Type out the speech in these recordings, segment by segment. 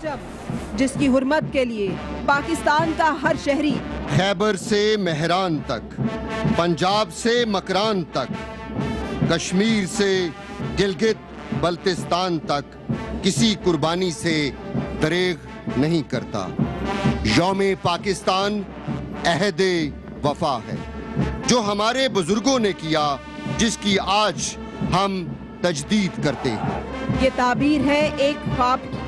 परचम जिसकी हुर्मत के लिए पाकिस्तान का हर शहरी, खैबर से मेहरान तक, पंजाब से मकरान तक, कश्मीर से गिलगित बल्तिस्तान तक किसी कुर्बानी से दरेग नहीं करता। यौम पाकिस्तान अहदे वफा है जो हमारे बुजुर्गों ने किया, जिसकी आज हम तजदीद करते हैं। ये ताबीर है एक ख्वाब की,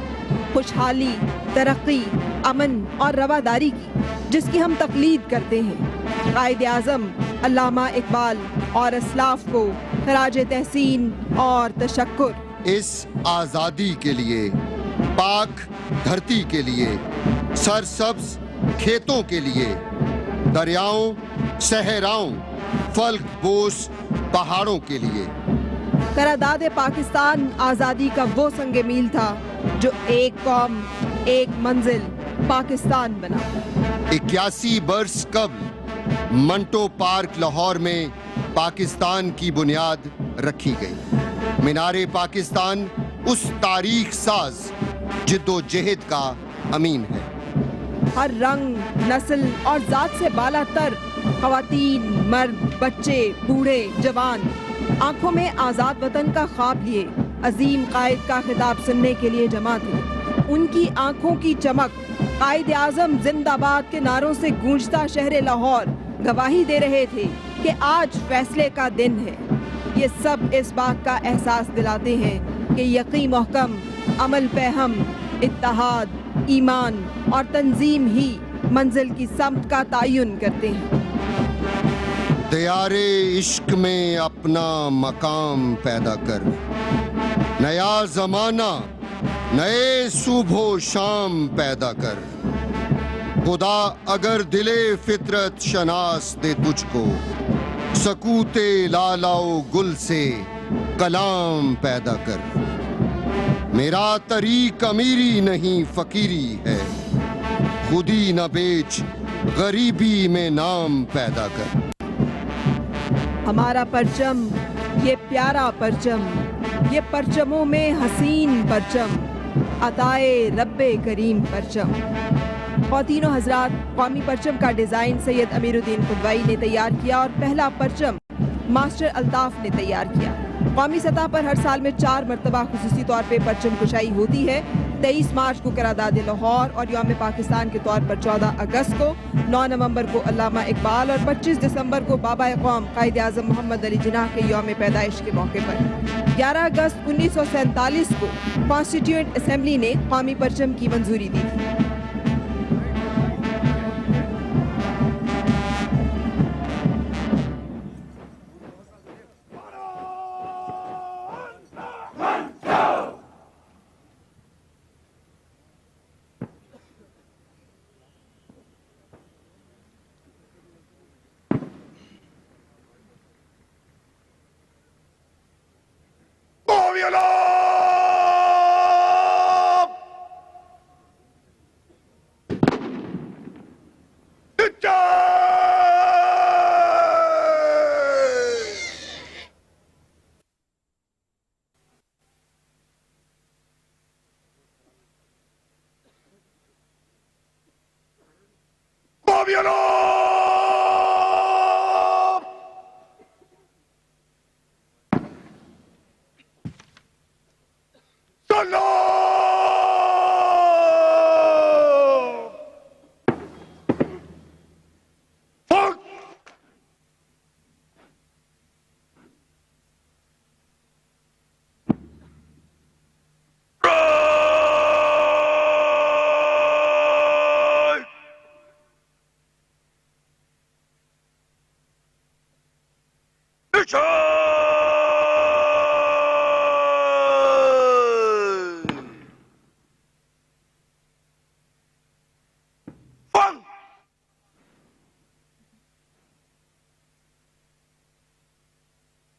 खुशहाली, तरक्की, अमन और रवादारी की, जिसकी हम तकलीद करते हैं। कायदे आज़म अल्लामा इकबाल और असलाफ को खराज तहसीन और तशक्कुर। इस आज़ादी के लिए, पाक धरती के लिए, सरसब्ज खेतों के लिए, दरियाओं, सहराओं, फल्क बोस पहाड़ों के लिए। करारदाद पाकिस्तान आज़ादी का वो संगे मील था जो एक कौम, एक मंजिल पाकिस्तान बना। 81 बरस कबल मंटो पार्क लाहौर में पाकिस्तान की बुनियाद रखी गई। मीनारे पाकिस्तान उस तारीख साज जिद्दोजहद का अमीन है। हर रंग, नस्ल और जात से बालातर ख्वातीन, मर्द, बच्चे, बूढ़े, जवान आंखों में आज़ाद वतन का ख्वाब लिए अजीम कायद का खिताब सुनने के लिए जमा थे। उनकी आंखों की चमक कायदे आज़म जिंदाबाद के नारों से गूंजता शहर लाहौर गवाही दे रहे थे कि आज फैसले का दिन है। ये सब इस बात का एहसास दिलाते हैं कि यकीन मोहकम, अमल पे हम, इत्तेहाद, ईमान और तंजीम ही मंजिल की समत का तयन करते हैं। दियारे इश्क में अपना मकाम पैदा कर, नया जमाना, नए सुबह शाम पैदा कर। खुदा अगर दिले फितरत शनास दे तुझको, सकूते लालाओ गुल से कलाम पैदा कर। मेरा तरीक अमीरी नहीं फकीरी है, खुदी न बेच गरीबी में नाम पैदा कर। हमारा परचम, ये प्यारा परचम, ये परचमों में हसीन परचम, अताए रब्बे करीम परचम। ख्वातीनो हजरात, कौमी परचम का डिज़ाइन सैयद अमीरुद्दीन खुदवाई ने तैयार किया और पहला परचम मास्टर अल्ताफ ने तैयार किया। कौमी सतह पर हर साल में 4 मरतबा खुसूसी तौर पर परचम कुशाई होती है। 23 मार्च को करारदाद लाहौर और यौम पाकिस्तान के तौर पर 14 अगस्त को, 9 नवंबर को अल्लामा इकबाल और 25 दिसंबर को बाबा कौम कायदे आज़म मोहम्मद अली जिन्नाह के यौम पैदाइश के मौके पर। 11 अगस्त 1947 को कॉन्स्टिट्यूएंट असेंबली ने कौमी परचम की मंजूरी दी थी।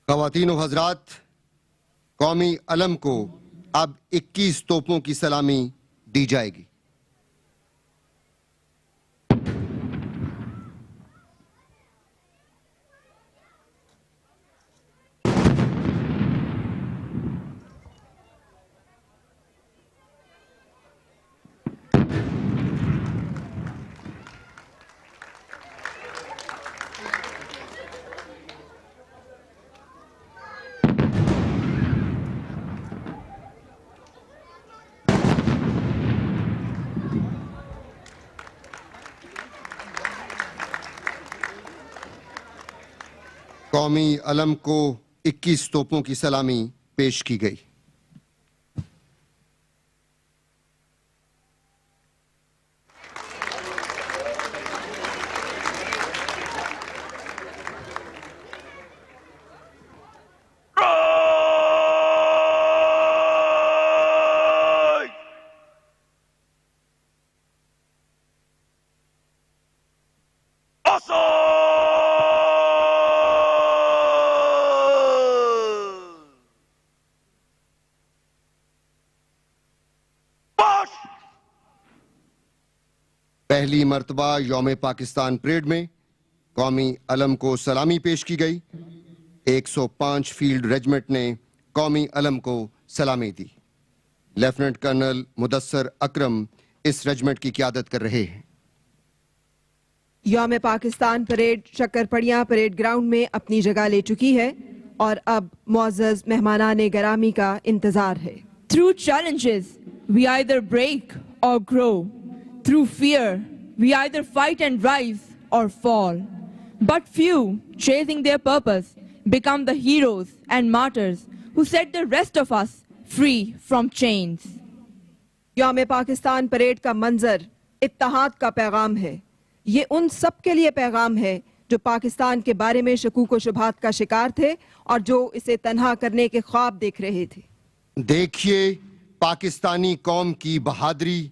ख्वातीनो हजरात, कौमी अलम को अब 21 तोपों की सलामी दी जाएगी। कौमी अलम को 21 तोपों की सलामी पेश की गई। पहली मर्तबा यौम पाकिस्तान परेड में कौमी अलम को सलामी पेश की गई। 105 फील्ड रेजिमेंट ने कौमी अलम को सलामी दी। लेफ्टिनेंट कर्नल मुदस्सर अकरम इस रेजिमेंट की क़यादत कर रहे हैं। यौम पाकिस्तान परेड शक्करपड़िया परेड ग्राउंड में अपनी जगह ले चुकी है और अब मुअज़्ज़ज़ मेहमानाने गरामी का इंतजार है। Through challenges, we either break or grow. Through fear, we either fight and rise or fall. But few, chasing their purpose, become the heroes and martyrs who set the rest of us free from chains. यौम Pakistan parade का मंजर इत्तेहाद का पैगाम है। ये उन सब के लिए पैगाम है जो पाकिस्तान के बारे में शकूक व शुबहात का शिकार थे और जो इसे तन्हा करने के ख्वाब देख रहे थे। देखिए पाकिस्तानी कौम की बहादुरी,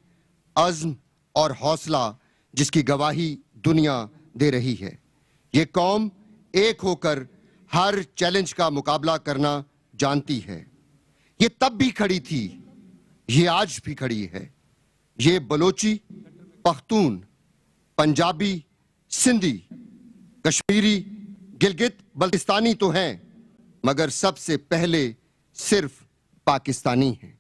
अज़्म और हौसला जिसकी गवाही दुनिया दे रही है। ये कौम एक होकर हर चैलेंज का मुकाबला करना जानती है। ये तब भी खड़ी थी, ये आज भी खड़ी है। ये बलोची, पख्तून, पंजाबी, सिंधी, कश्मीरी, गिलगित बल्तिस्तानी तो हैं, मगर सबसे पहले सिर्फ पाकिस्तानी हैं।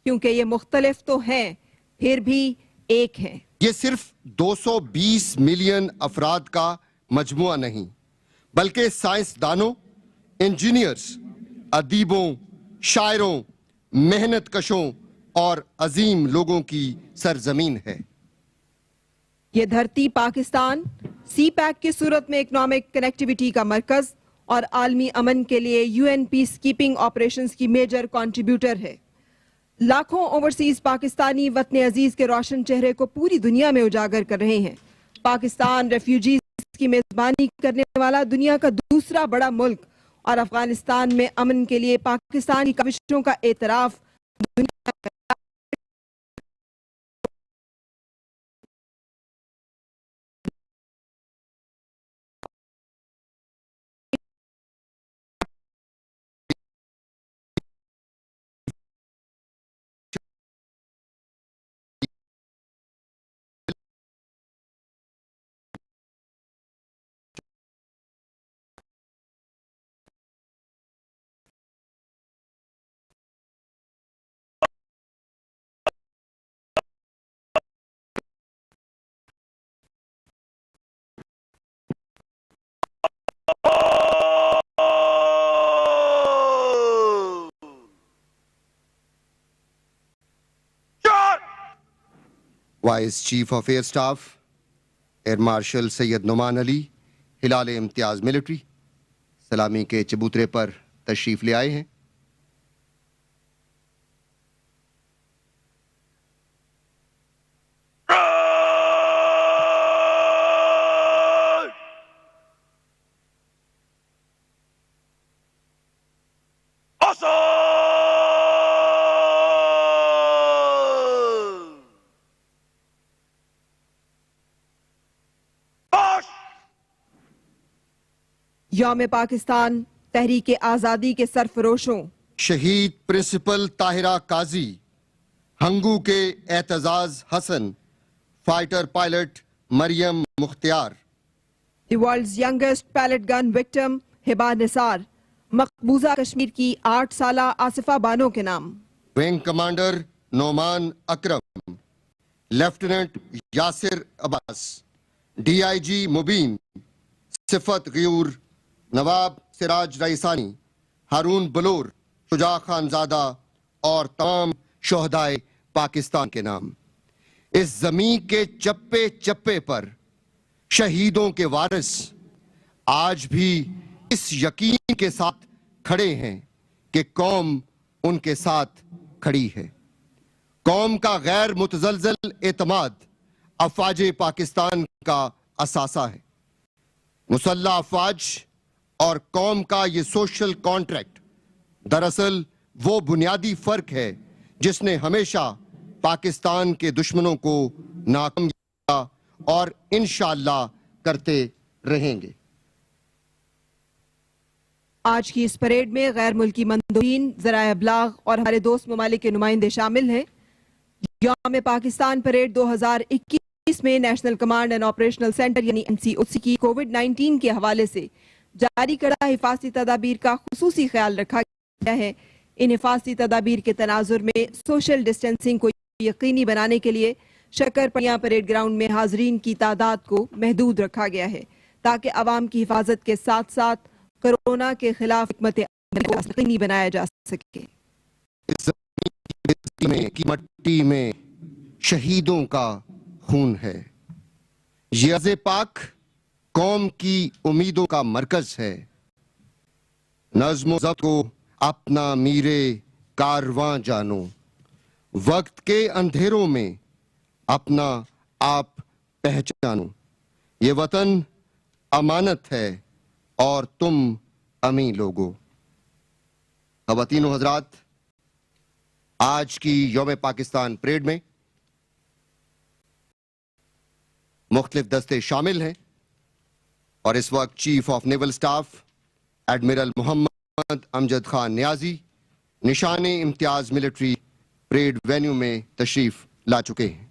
क्योंकि ये मुख्तलिफ तो हैं, फिर भी एक हैं। ये सिर्फ 220 मिलियन अफराद का मजमुआ नहीं, बल्कि साइंसदानों, इंजीनियर्स, अदीबों, शायरों, मेहनत कशों और अजीम लोगों की सरजमीन है। ये धरती पाकिस्तान सी पैक की सूरत में इकोनॉमिक कनेक्टिविटी का मरकज और आलमी अमन के लिए यूएन पीस कीपिंग ऑपरेशंस की मेजर कंट्रीब्यूटर है। लाखों ओवरसीज पाकिस्तानी वतन अजीज के रोशन चेहरे को पूरी दुनिया में उजागर कर रहे हैं। पाकिस्तान रेफ्यूजीज की मेजबानी करने वाला दुनिया का दूसरा बड़ा मुल्क और अफगानिस्तान में अमन के लिए पाकिस्तान की काविशों का एतराफ दुनिया vice chief of air staff air marshal Syed Noman Ali Hilal Imtiaz military सलामी के चबूतरे पर तशरीफ ले आए हैं। यौम पाकिस्तान तहरीक आज़ादी के सरफरोशों शहीद प्रिंसिपल ताहिरा काजी, हंगू के Aitzaz Hasan, fighter pilot Maryam Mukhtiar, the world's youngest pellet gun victim Hiba Nisar, मकबूजा कश्मीर की 8 साला आसिफा बानो के नाम, wing commander Noman Akram, lieutenant Yasir Abbas, DIG Mubeen, Sifat Ghayur, नवाब सिराज रईसानी, हारून बलोर, शुजा खानजादा और तमाम शोहदाए पाकिस्तान के नाम। इस जमीन के चप्पे चप्पे पर शहीदों के वारिस आज भी इस यकीन के साथ खड़े हैं कि कौम उनके साथ खड़ी है। कौम का गैर मुतजलजल एतमाद अफवाज पाकिस्तान का असासा है। मुसल्लह अफवाज और कौम का ये सोशल कॉन्ट्रैक्ट दरअसल वो बुनियादी फर्क है जिसने हमेशा पाकिस्तान के दुश्मनों को नाकाम किया और इंशाअल्लाह करते रहेंगे। आज की इस परेड में गैर मुल्की मंदोबीन, ज़राए अबलाग और हमारे दोस्त ममालिक के नुमाइंदे शामिल हैं। यौम पाकिस्तान परेड 2021 में national command and operational centre यानी NCOC की कोविड-19 के हवाले से जारी कड़ा हिफाजती तदाबीर का खुसूसी ख्याल रखा गया है। इन हिफाजती तदाबीर के तनाजुर में सोशल डिस्टेंसिंग को यकीनी बनाने के लिए शक्करपनिया परेड ग्राउंड में हाजरीन की तादाद को महदूद रखा गया है ताकि आवाम की हिफाजत के साथ साथ कोरोना के खिलाफ हिकमत अमल को यकीनी बनाया जा सके। इस ज़मीन की मट्टी में शहीदों का खून है। ये अर्ज़े पाक कौम की उम्मीदों का मरकज है। नज़्म ज़ब्त को अपना मीरे कारवां जानो, वक्त के अंधेरों में अपना आप पहचानो। ये वतन अमानत है और तुम अमी लोगो। ख़वातीन व हज़रात, आज की यौम पाकिस्तान परेड में मुख्तलिफ दस्ते शामिल हैं और इस वक्त chief of naval staff admiral Mohammad Amjad Khan Niazi Nishan Imtiaz military parade venue में तशरीफ ला चुके हैं।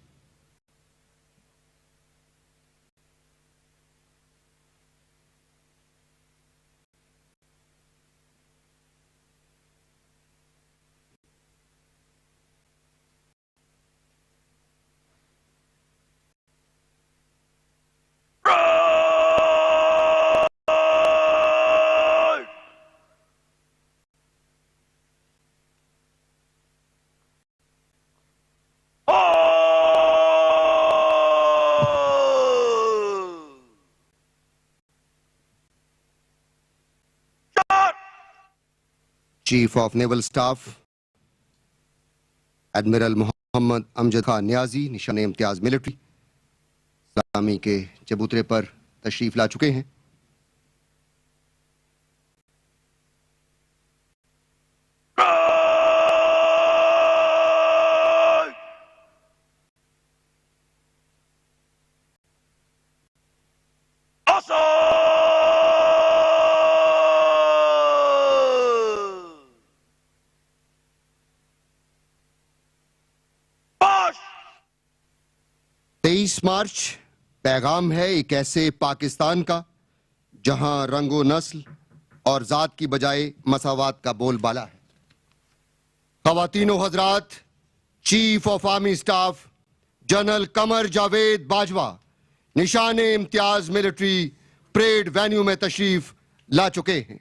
Chief of naval staff admiral Mohammad Amjad Khan Niazi Nishan Imtiaz military सलामी के चबूतरे पर तशरीफ ला चुके हैं। मार्च पैगाम है एक ऐसे पाकिस्तान का जहां रंगो नस्ल और जात की बजाय मसावात का बोलबाला है। ख़वातीनो हजरात, chief of army staff general Qamar Javed Bajwa Nishan Imtiaz military parade venue में तशरीफ ला चुके हैं।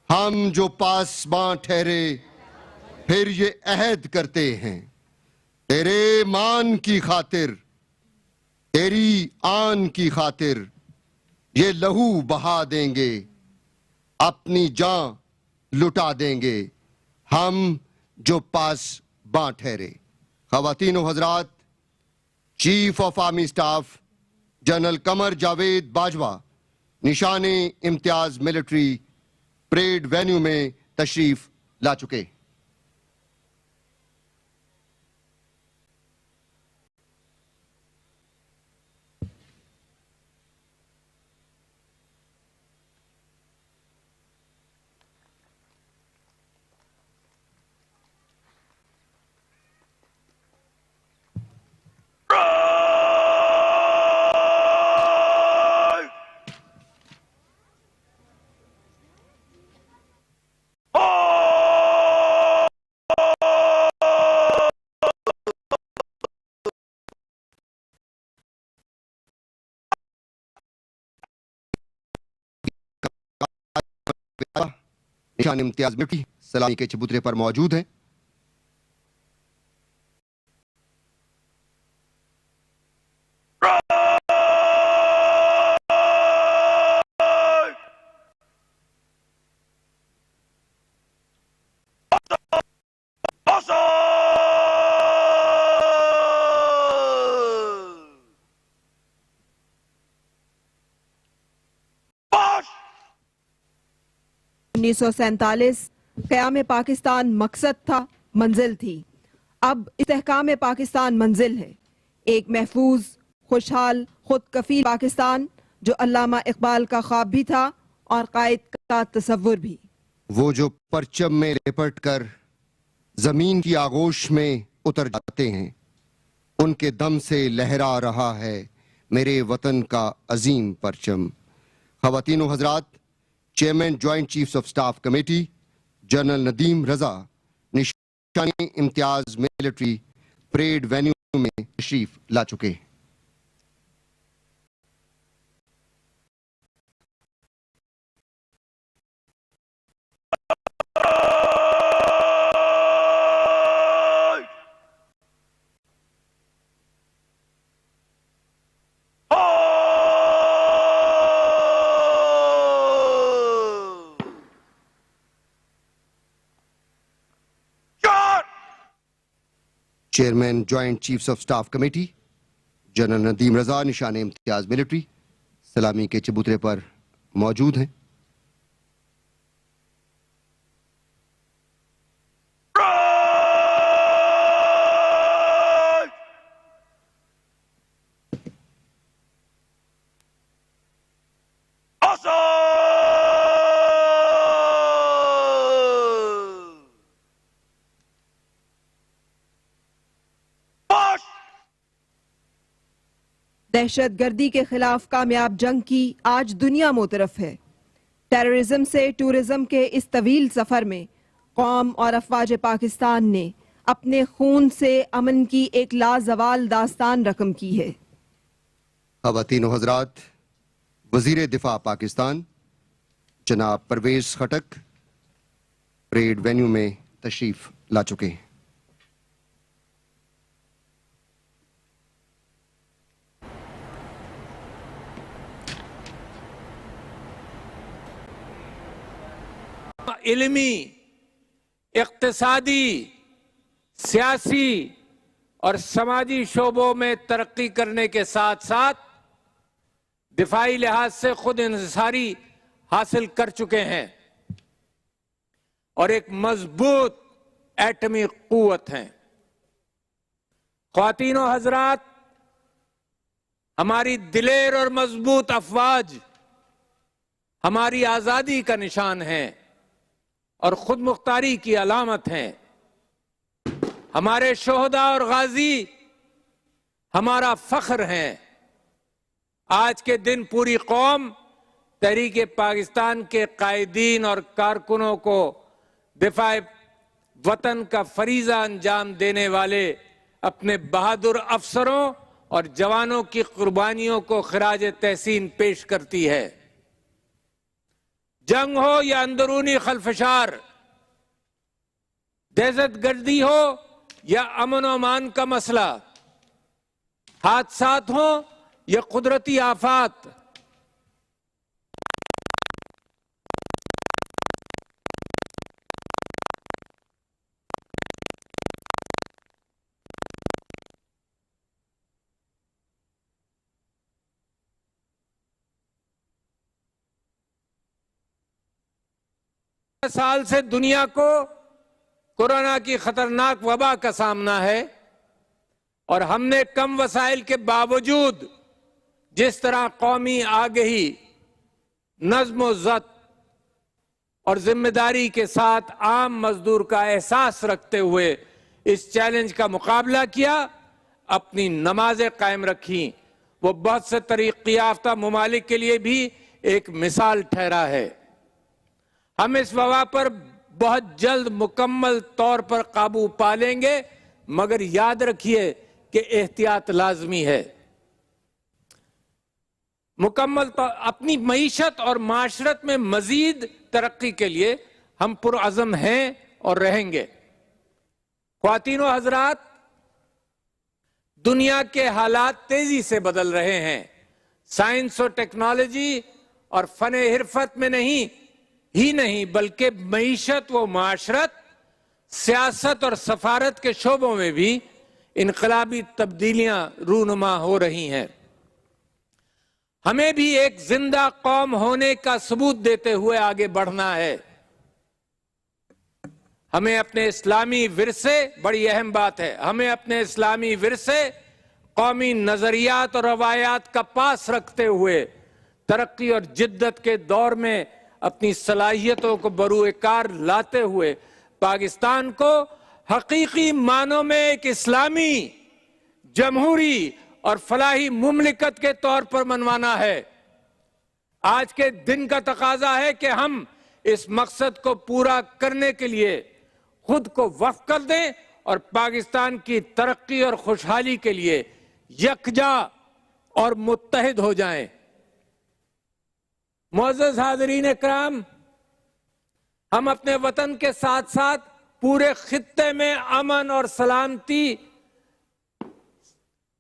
हम जो पासबां ठहरे फिर ये अहद करते हैं, तेरे मान की खातिर, तेरी आन की खातिर ये लहू बहा देंगे, अपनी जान लुटा देंगे, हम जो पास बां ठहरे। ख़वातीनो हजरात, chief of army staff general Qamar Javed Bajwa Nishan Imtiaz military parade venue में तशरीफ ला चुके। निशान इम्तियाज मिलिट्री सलामी के चबूतरे पर मौजूद हैं। उन्नीस सौ सैंतालीस क़याम पाकिस्तान मकसद था, मंजिल थी। अब इस्तेहकाम पाकिस्तान मंजिल है, एक महफूज, खुशहाल, खुद कफील पाकिस्तान जो अल्लामा इकबाल का ख्वाब भी था और कायद का तसव्वुर भी। वो जो परचम में लिपट कर जमीन की आगोश में उतर जाते हैं, उनके दम से लहरा रहा है मेरे वतन का अजीम परचम। ख़वातीनो हजरात, chairman joint chiefs of staff committee general Nadeem Raza Nishani Imtiaz military parade venue में तशरीफ ला चुके हैं। Chairman joint chiefs of staff committee general Nadeem Raza Nishan Imtiaz military सलामी के चबूतरे पर मौजूद हैं। दहशत गर्दी के खिलाफ कामयाब जंग की आज दुनिया मोतरफ है। टेररिज्म से टूरिज्म के इस तवील सफर में कौम और अफवाज पाकिस्तान ने अपने खून से अमन की एक लाजवाल दास्तान रकम की है। ख़वातीनो हजरात, वजीर दिफा पाकिस्तान जनाब परवेज खटक परेड वेन्यू में तशरीफ ला चुके हैं। इल्मी, इक्तिसादी, सियासी और समाजी शोबों में तरक्की करने के साथ साथ दिफाई लिहाज से खुद इंसारी हासिल कर चुके हैं और एक मजबूत एटमी कुव्वत हैं। ख्वातीनो हजरात, हमारी दिलेर और मजबूत अफवाज हमारी आजादी का निशान है और खुद मुख्तारी की अलामत हैं। हमारे शोहदा और गाजी हमारा फख्र हैं। आज के दिन पूरी कौम तहरीक पाकिस्तान के कायदीन और कारकुनों को दिफाए वतन का फरीजा अंजाम देने वाले अपने बहादुर अफसरों और जवानों की कुर्बानियों को खिराज तहसीन पेश करती है। जंग हो या अंदरूनी खलफशार, दहशतगर्दी हो या अमन अमान का मसला, हादसात हो या कुदरती आफात, साल से दुनिया को कोरोना की खतरनाक वबा का सामना है और हमने कम वसाइल के बावजूद जिस तरह कौमी आगही, नज्म ज़ब्त और जिम्मेदारी के साथ आम मजदूर का एहसास रखते हुए इस चैलेंज का मुकाबला किया, अपनी नमाजें कायम रखी, वो बहुत से तरक्की याफ्ता ममालिक के लिए भी एक मिसाल ठहरा है। हम इस वबा पर बहुत जल्द मुकम्मल तौर पर काबू पा लेंगे, मगर याद रखिए कि एहतियात लाजमी है। मुकम्मल अपनी मईशत और माशरत में मजीद तरक्की के लिए हम पुरअज़म हैं और रहेंगे। ख्वातीनो हजरात, दुनिया के हालात तेजी से बदल रहे हैं। साइंस और टेक्नोलॉजी और फन हिरफत में नहीं बल्कि मईशत व माशरत सियासत और सफारत के शोबों में भी इनकलाबी तब्दीलियां रूनुमा हो रही हैं। हमें भी एक जिंदा कौम होने का सबूत देते हुए आगे बढ़ना है। हमें अपने इस्लामी विरसे, बड़ी अहम बात है, हमें अपने इस्लामी विरसे, कौमी नजरियात और रवायात का पास रखते हुए तरक्की और जिद्दत के दौर में अपनी सलाहियतों को बरूएकार लाते हुए पाकिस्तान को हकीकी मानों में एक इस्लामी, जमहूरी और फलाही मुमलिकत के तौर पर मनवाना है। आज के दिन का तकाजा है कि हम इस मकसद को पूरा करने के लिए खुद को वक्फ कर दें और पाकिस्तान की तरक्की और खुशहाली के लिए यकजा और मुत्तहिद हो जाएं। मुअज़्ज़ज़ हाज़रीन इकराम, हम अपने वतन के साथ साथ पूरे खित्ते में अमन और सलामती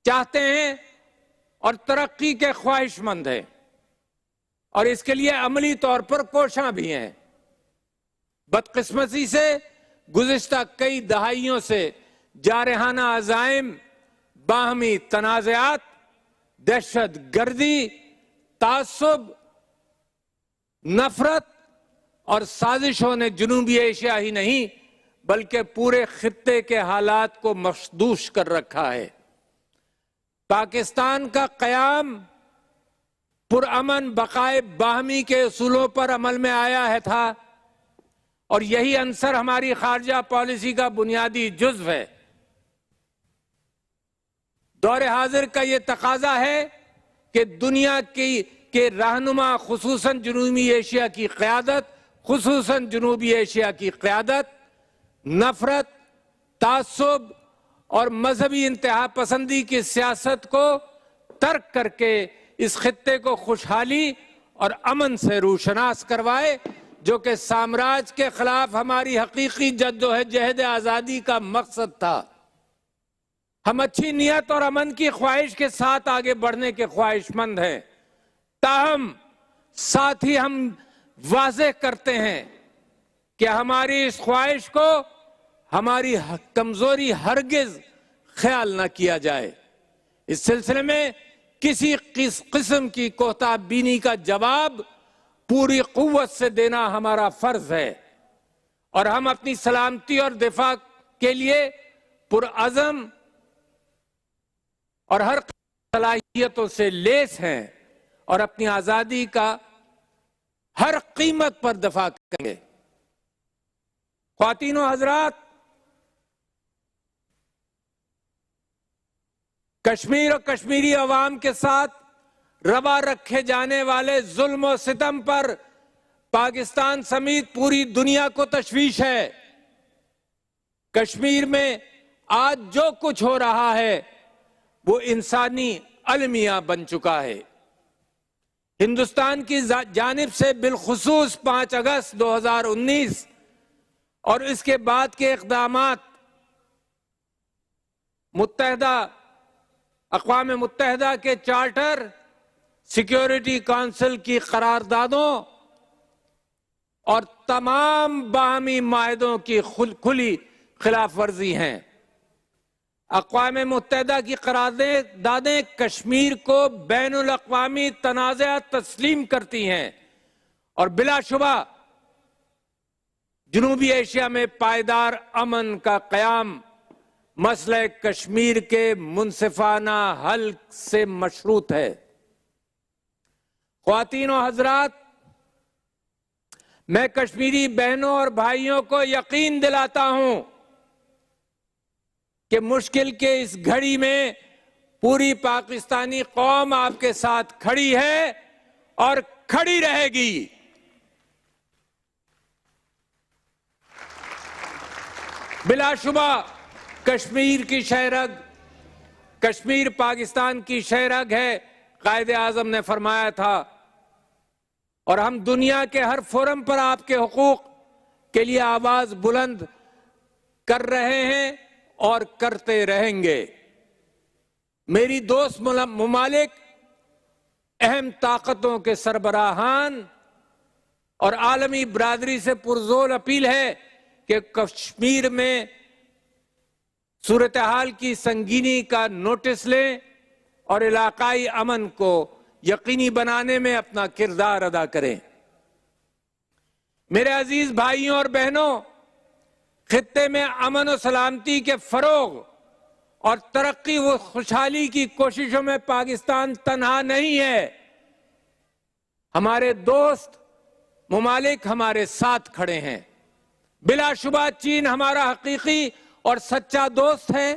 चाहते हैं और तरक्की के ख्वाहिशमंद हैं और इसके लिए अमली तौर पर कोशां भी हैं। बदकिस्मती से गुज़िश्ता कई दहाइयों से जारहाना अज़ाइम, बाहमी तनाज़ात, दहशत गर्दी, तासुब, नफरत और साजिशों ने जनूबी एशिया ही नहीं बल्कि पूरे खित्ते के हालात को मखदूश कर रखा है। पाकिस्तान का क़याम पुरअमन बकाए बाहमी के उसूलों पर अमल में आया है था और यही अंसर हमारी खारजा पॉलिसी का बुनियादी जुज़्व है। दौर हाजिर का ये तकाजा है कि दुनिया के रहनुमा, खुसूसन जनूबी एशिया की क़यादत, खुसूसन जनूबी एशिया की क़यादत नफरत, तासुब और मजहबी इंतहा पसंदी की सियासत को तर्क करके इस खित्ते को खुशहाली और अमन से रूशनास करवाए, जो कि साम्राज्य के खिलाफ हमारी हकीकी जद्दोजहद आज़ादी का मकसद था। हम अच्छी नीयत और अमन की ख्वाहिश के साथ आगे बढ़ने के ख्वाहिशमंद हैं, ताहम साथ ही हम वाज़ेह करते हैं कि हमारी इस ख्वाहिश को हमारी कमजोरी हरगिज ख्याल न किया जाए। इस सिलसिले में किसी किस्म की कोताबीनी का जवाब पूरी कुव्वत से देना हमारा फर्ज है और हम अपनी सलामती और दिफा के लिए पुरअज़म और हर सलाहियतों से लेस हैं और अपनी आजादी का हर कीमत पर दफा करेंगे। ख्वातीन व हजरात, कश्मीर और कश्मीरी अवाम के साथ रवा रखे जाने वाले जुल्म और सितम पर पाकिस्तान समेत पूरी दुनिया को तशवीश है। कश्मीर में आज जो कुछ हो रहा है वो इंसानी अलमिया बन चुका है। हिंदुस्तान की जानिब से बिलखुसूस 5 अगस्त 2019 और इसके बाद के इक़दामात अक़वाम मुत्तहिदा के चार्टर, सिक्योरिटी काउंसिल की करारदादों और तमाम बाहमी माहिदों की खुली खिलाफ वर्जी हैं। अक़वाम मुत्तहिदा की करारदादें कश्मीर को बैनुल अक़वामी तनाज़ा तस्लीम करती हैं और बिलाशुबा जनूबी एशिया में पायदार अमन का क़याम मसले कश्मीर के मुनसिफाना हल से मशरूत है। ख्वातीन व हजरात, मैं कश्मीरी बहनों और भाइयों को यकीन दिलाता हूं कि मुश्किल के इस घड़ी में पूरी पाकिस्तानी कौम आपके साथ खड़ी है और खड़ी रहेगी। बिलाशुबा कश्मीर की शहरग, कश्मीर पाकिस्तान की शहरग है, कायदे आज़म ने फरमाया था, और हम दुनिया के हर फोरम पर आपके हुकूक के लिए आवाज बुलंद कर रहे हैं और करते रहेंगे। मेरी दोस्त मुमालिक, अहम ताकतों के सरबराहान और आलमी बरादरी से पुरजोर अपील है कि कश्मीर में सूरत हाल की संगीनी का नोटिस लें और इलाकाई अमन को यकीनी बनाने में अपना किरदार अदा करें। मेरे अजीज भाइयों और बहनों, खित्ते में अमन और सलामती के फरोग और तरक्की व खुशहाली की कोशिशों में पाकिस्तान तन्हा नहीं है। हमारे दोस्त मुमालिक हमारे साथ खड़े हैं। बिलाशुबा चीन हमारा हकीकी और सच्चा दोस्त है।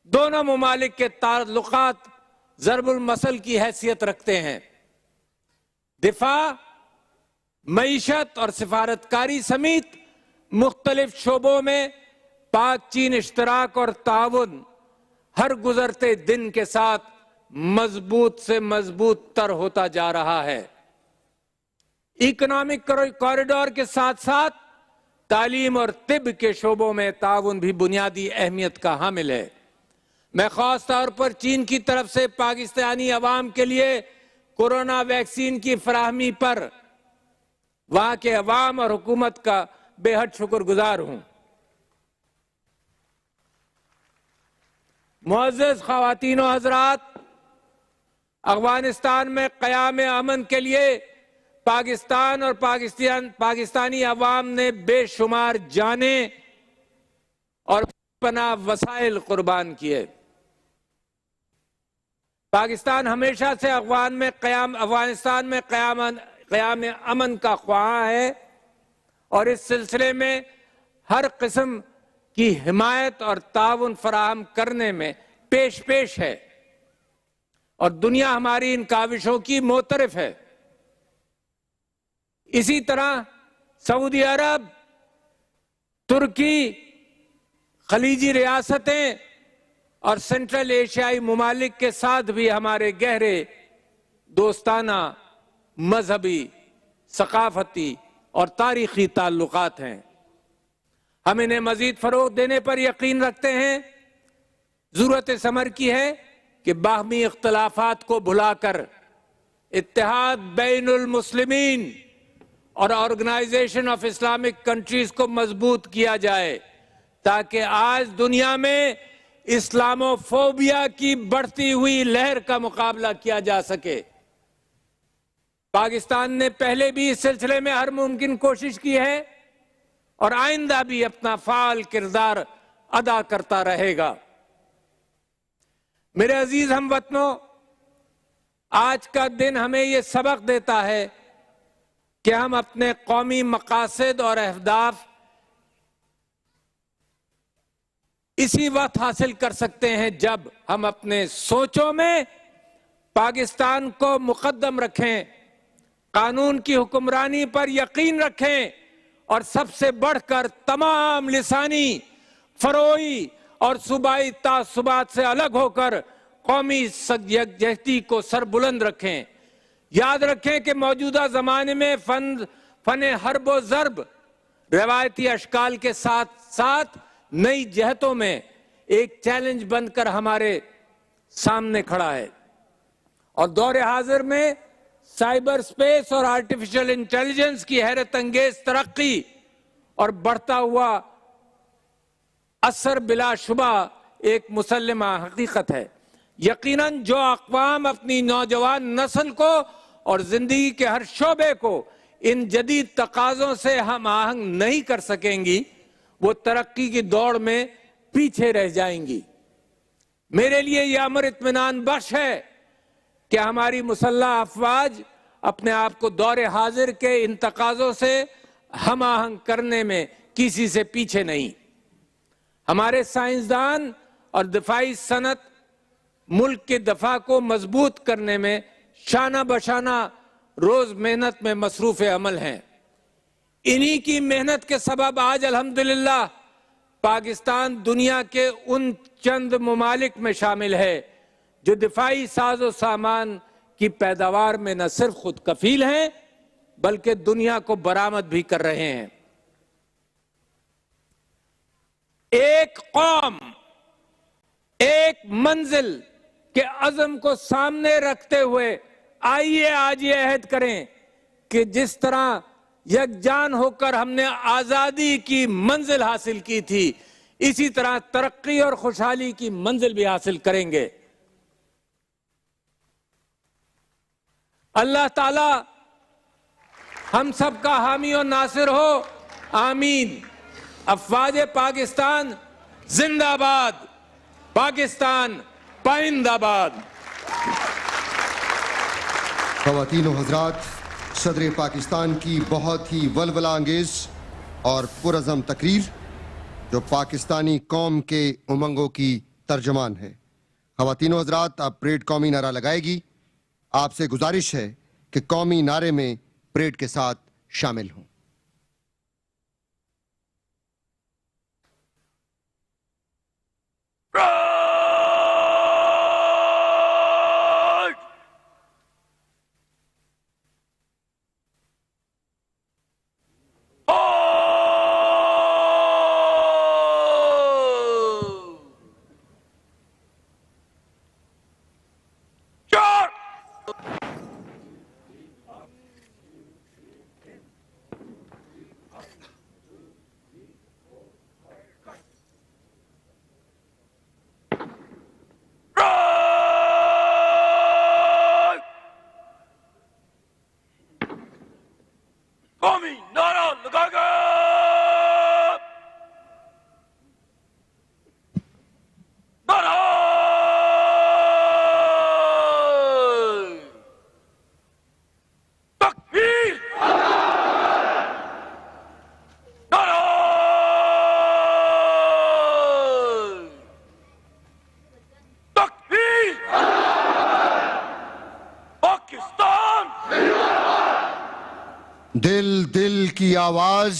दोनों मुमालिक के ताल्लुकात ज़रबुल मसल की हैसियत रखते हैं। दिफा, मईशत और सिफारतकारी समेत मुख्तलिफ शोबों में पाक चीन इश्तराक और ताउन हर गुजरते दिन के साथ मजबूत से मजबूत तर होता जा रहा है। इकोनॉमिक कॉरिडोर के साथ साथ तालीम और तिब के शोबों में ताउन भी बुनियादी अहमियत का हामिल है। मैं खास तौर पर चीन की तरफ से पाकिस्तानी अवाम के लिए कोरोना वैक्सीन की फराहमी पर वहां के अवाम और हुकूमत का बेहद शुक्रगुजार हूं। मुअज़्ज़ज़ ख़वातीन व हज़रात, अफ़गानिस्तान में क़याम अमन के लिए पाकिस्तान और पाकिस्तानी अवाम ने बेशुमार जाने और पनाह वसाइल कुर्बान किए। पाकिस्तान हमेशा से अफगानिस्तान में क़याम अमन का ख्वाह है और इस सिलसिले में हर किस्म की हिमायत और ताउन फराहम करने में पेश है और दुनिया हमारी इन काविशों की मोतरफ है। इसी तरह सऊदी अरब, तुर्की, खलीजी रियासतें और सेंट्रल एशियाई मुमालिक के साथ भी हमारे गहरे दोस्ताना, मजहबी, सकाफती और तारीखी ताल्लुकात हैं। हम इन्हें मजीद फरोग देने पर यकीन रखते हैं। जरूरत इस अमर की है कि बाहमी इख्तलाफात को भुलाकर इत्तेहाद बैनुल मुस्लिमीन और ऑर्गेनाइजेशन ऑफ इस्लामिक कंट्रीज को मजबूत किया जाए, ताकि आज दुनिया में इस्लामोफोबिया की बढ़ती हुई लहर का मुकाबला किया जा सके। पाकिस्तान ने पहले भी इस सिलसिले में हर मुमकिन कोशिश की है और आइंदा भी अपना फाल किरदार अदा करता रहेगा। मेरे अजीज हमवतनों, आज का दिन हमें यह सबक देता है कि हम अपने कौमी मकासद और अहदाफ इसी वक्त हासिल कर सकते हैं जब हम अपने सोचों में पाकिस्तान को मुकद्दम रखें, कानून की हुक्मरानी पर यकीन रखें और सबसे बढ़कर तमाम लिसानी, फरोई और सूबाई तासुबात से अलग होकर कौमी यकजहती को सरबुलंद रखें। याद रखें कि मौजूदा जमाने में फन हर्ब व ज़र्ब रवायती अशकाल के साथ साथ नई जहतों में एक चैलेंज बनकर हमारे सामने खड़ा है और दौर हाजिर में साइबर स्पेस और आर्टिफिशियल इंटेलिजेंस की हैरत अंगेज तरक्की और बढ़ता हुआ असर बिलाशुबा एक मुसल्लमा हकीकत है। यकीनन जो अक़वाम अपनी नौजवान नस्ल को और जिंदगी के हर शोबे को इन जदीद तकाज़ों से हम आहंग नहीं कर सकेंगी, वो तरक्की की दौड़ में पीछे रह जाएंगी। मेरे लिए यह अमर इत्मीनान बख्श है कि हमारी मुसल्लह अफवाज अपने आप को दौरे हाजिर के इन तकाज़ों से हम आहंग करने में किसी से पीछे नहीं। हमारे साइंसदान और दिफाई सनत मुल्क के दफा को मजबूत करने में शाना बशाना रोज मेहनत में मसरूफ अमल हैं। इन्हीं की मेहनत के सबब आज अल्हम्दुलिल्लाह पाकिस्तान दुनिया के उन चंद मुमालिक में शामिल है जो दिफाई साजो सामान की पैदावार में न सिर्फ खुद कफील हैं बल्कि दुनिया को बरामद भी कर रहे हैं। एक कौम, एक मंजिल के अज़म को सामने रखते हुए आइए आज ये अहद करें कि जिस तरह यकजान होकर हमने आजादी की मंजिल हासिल की थी, इसी तरह तरक्की और खुशहाली की मंजिल भी हासिल करेंगे। अल्लाह ताला हम सब का हामी और नासिर हो, आमीन। अफवाज पाकिस्तान जिंदाबाद, पाकिस्तान पाइंदाबाद। ख़वातीन व हज़रात, सदर पाकिस्तान की बहुत ही वलवला अंगेज और पुरअज़म तकरीर जो पाकिस्तानी कौम के उमंगों की तर्जमान है। ख़वातीन व हज़रात, अब परेड कौमी नारा लगाएगी। आपसे गुजारिश है कि कौमी नारे में परेड के साथ शामिल हों। कौमी नारा लगाएगा। नारा तकबीर, नारा तकबीर। पाकिस्तान दिल दिल की आवाज,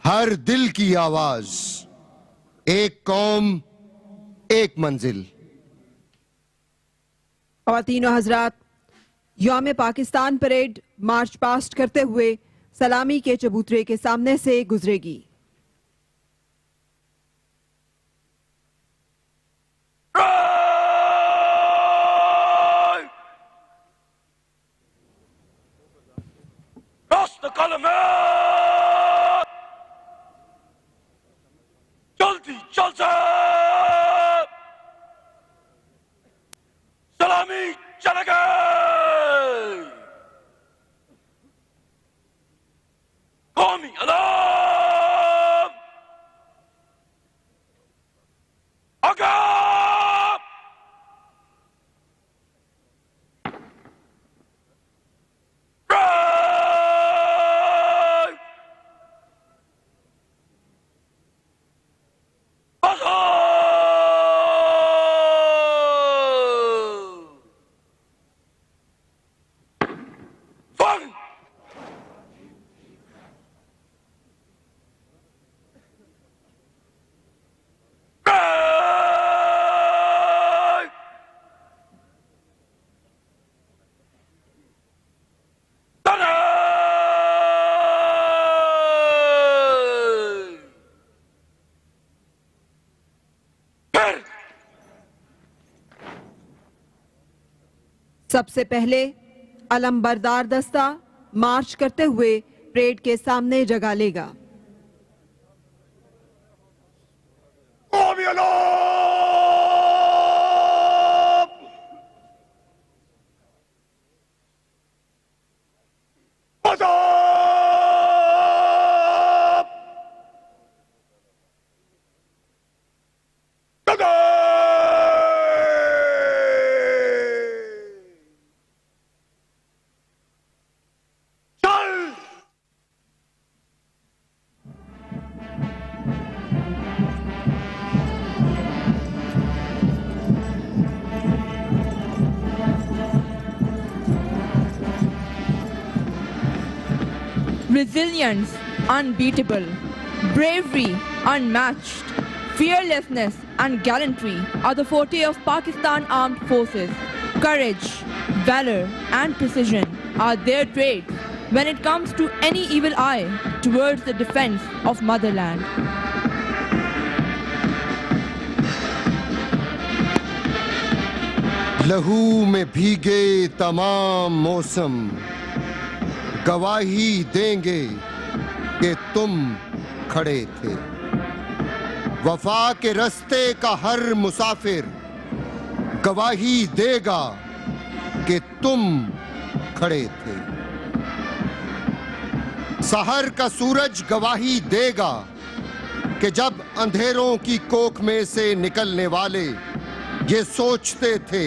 हर दिल की आवाज, एक कौम एक मंजिल। ख़वातीन व हज़रात, यौम पाकिस्तान परेड मार्च पास्ट करते हुए सलामी के चबूतरे के सामने से गुजरेगी। जल्दी चलते सलामी चलेगा। कौमी अलार्म आगे। सबसे पहले अलमबरदार दस्ता मार्च करते हुए परेड के सामने जगह लेगा। कौमी alarm Resilience unbeatable, bravery unmatched, fearlessness and gallantry are the forte of Pakistan Armed Forces. Courage, valor and precision are their traits when it comes to any evil eye towards the defense of motherland. लहू में भीगे तमाम मौसम, गवाही देंगे कि तुम खड़े थे। वफा के रास्ते का हर मुसाफिर गवाही देगा कि तुम खड़े थे। सहर का सूरज गवाही देगा कि जब अंधेरों की कोख में से निकलने वाले ये सोचते थे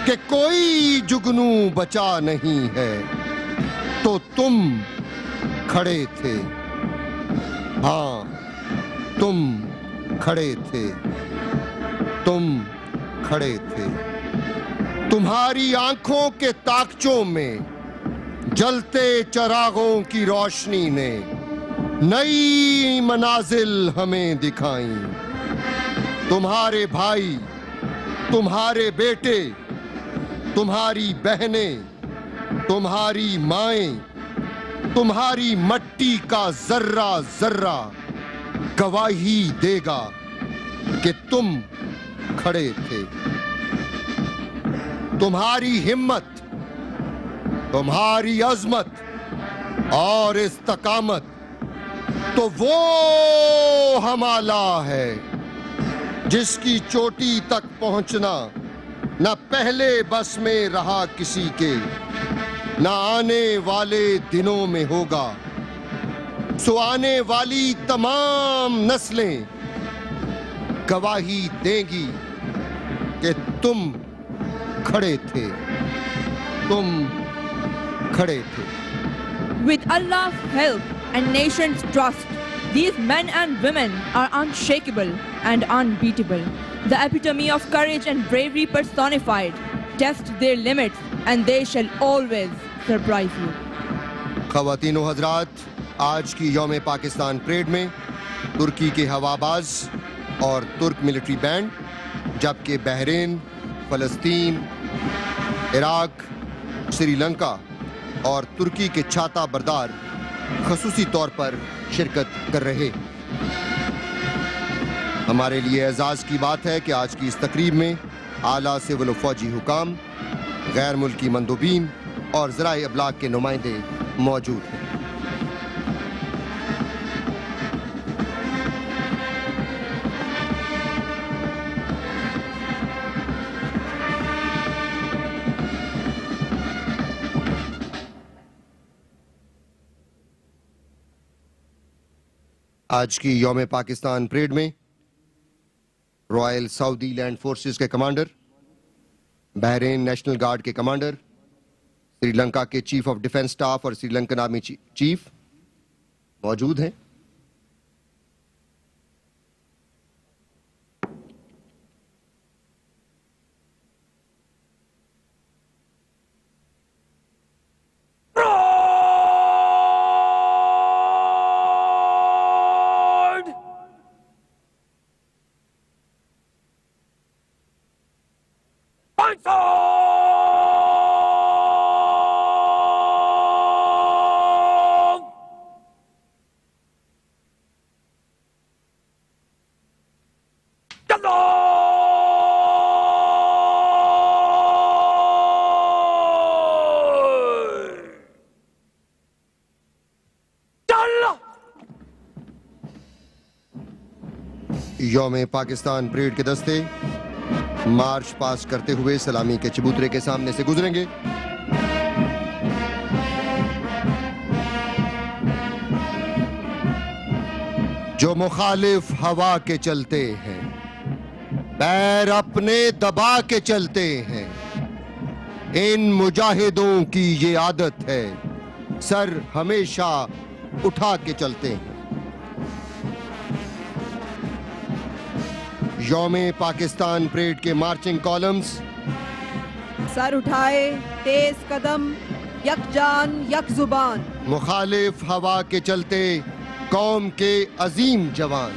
कि कोई जुगनू बचा नहीं है, तो तुम खड़े थे। हाँ, तुम खड़े थे, तुम खड़े थे। तुम्हारी आंखों के ताकचों में जलते चिरागों की रोशनी ने नई मनाजिल हमें दिखाई। तुम्हारे भाई, तुम्हारे बेटे, तुम्हारी बहनें, तुम्हारी माएं, तुम्हारी मट्टी का जर्रा जर्रा गवाही देगा कि तुम खड़े थे। तुम्हारी हिम्मत, तुम्हारी अजमत और इस्तकामत तो वो हमाला है जिसकी चोटी तक पहुंचना न पहले बस में रहा किसी के, न आने वाले दिनों में होगा। सो आने वाली तमाम नस्लें गवाही देंगी कि तुम खड़े थे, तुम खड़े थे। With Allah's help and nation's trust, these men and women are unshakable and unbeatable. The epitome of courage and bravery personified. Test their limits and they shall always surprise you. ख़वातीनो हज़रात, आज की यौम पाकिस्तान परेड में तुर्की के हवाबाज और तुर्क military band, जबकि Bahrain, फ़लस्तीन, Iraq, Sri Lanka और तुर्की के छाता बरदार ख़ुसूसी तौर पर शिरकत कर रहे। हमारे लिए एजाज़ की बात है कि आज की इस तकरीब में आला सिविल फ़ौजी हुकाम, गैर मुल्की मंदूबीन और ज़राए अबलाग के नुमाइंदे मौजूद हैं। आज की यौम पाकिस्तान परेड में रॉयल सऊदी लैंड फोर्सेस के कमांडर, बहरीन नेशनल गार्ड के कमांडर, श्रीलंका के चीफ ऑफ डिफेंस स्टाफ और श्रीलंकन आर्मी चीफ मौजूद हैं। यौम पाकिस्तान परेड के दस्ते मार्च पास करते हुए सलामी के चबूतरे के सामने से गुजरेंगे। जो मुखालिफ हवा के चलते हैं, पैर अपने दबा के चलते हैं, इन मुजाहिदों की ये आदत है, सर हमेशा उठा के चलते हैं। यौमे पाकिस्तान परेड के मार्चिंग कॉलम्स: सर उठाए, तेज कदम, यकजान यक जुबान। मुखालिफ हवा के चलते कौम के अजीम जवान।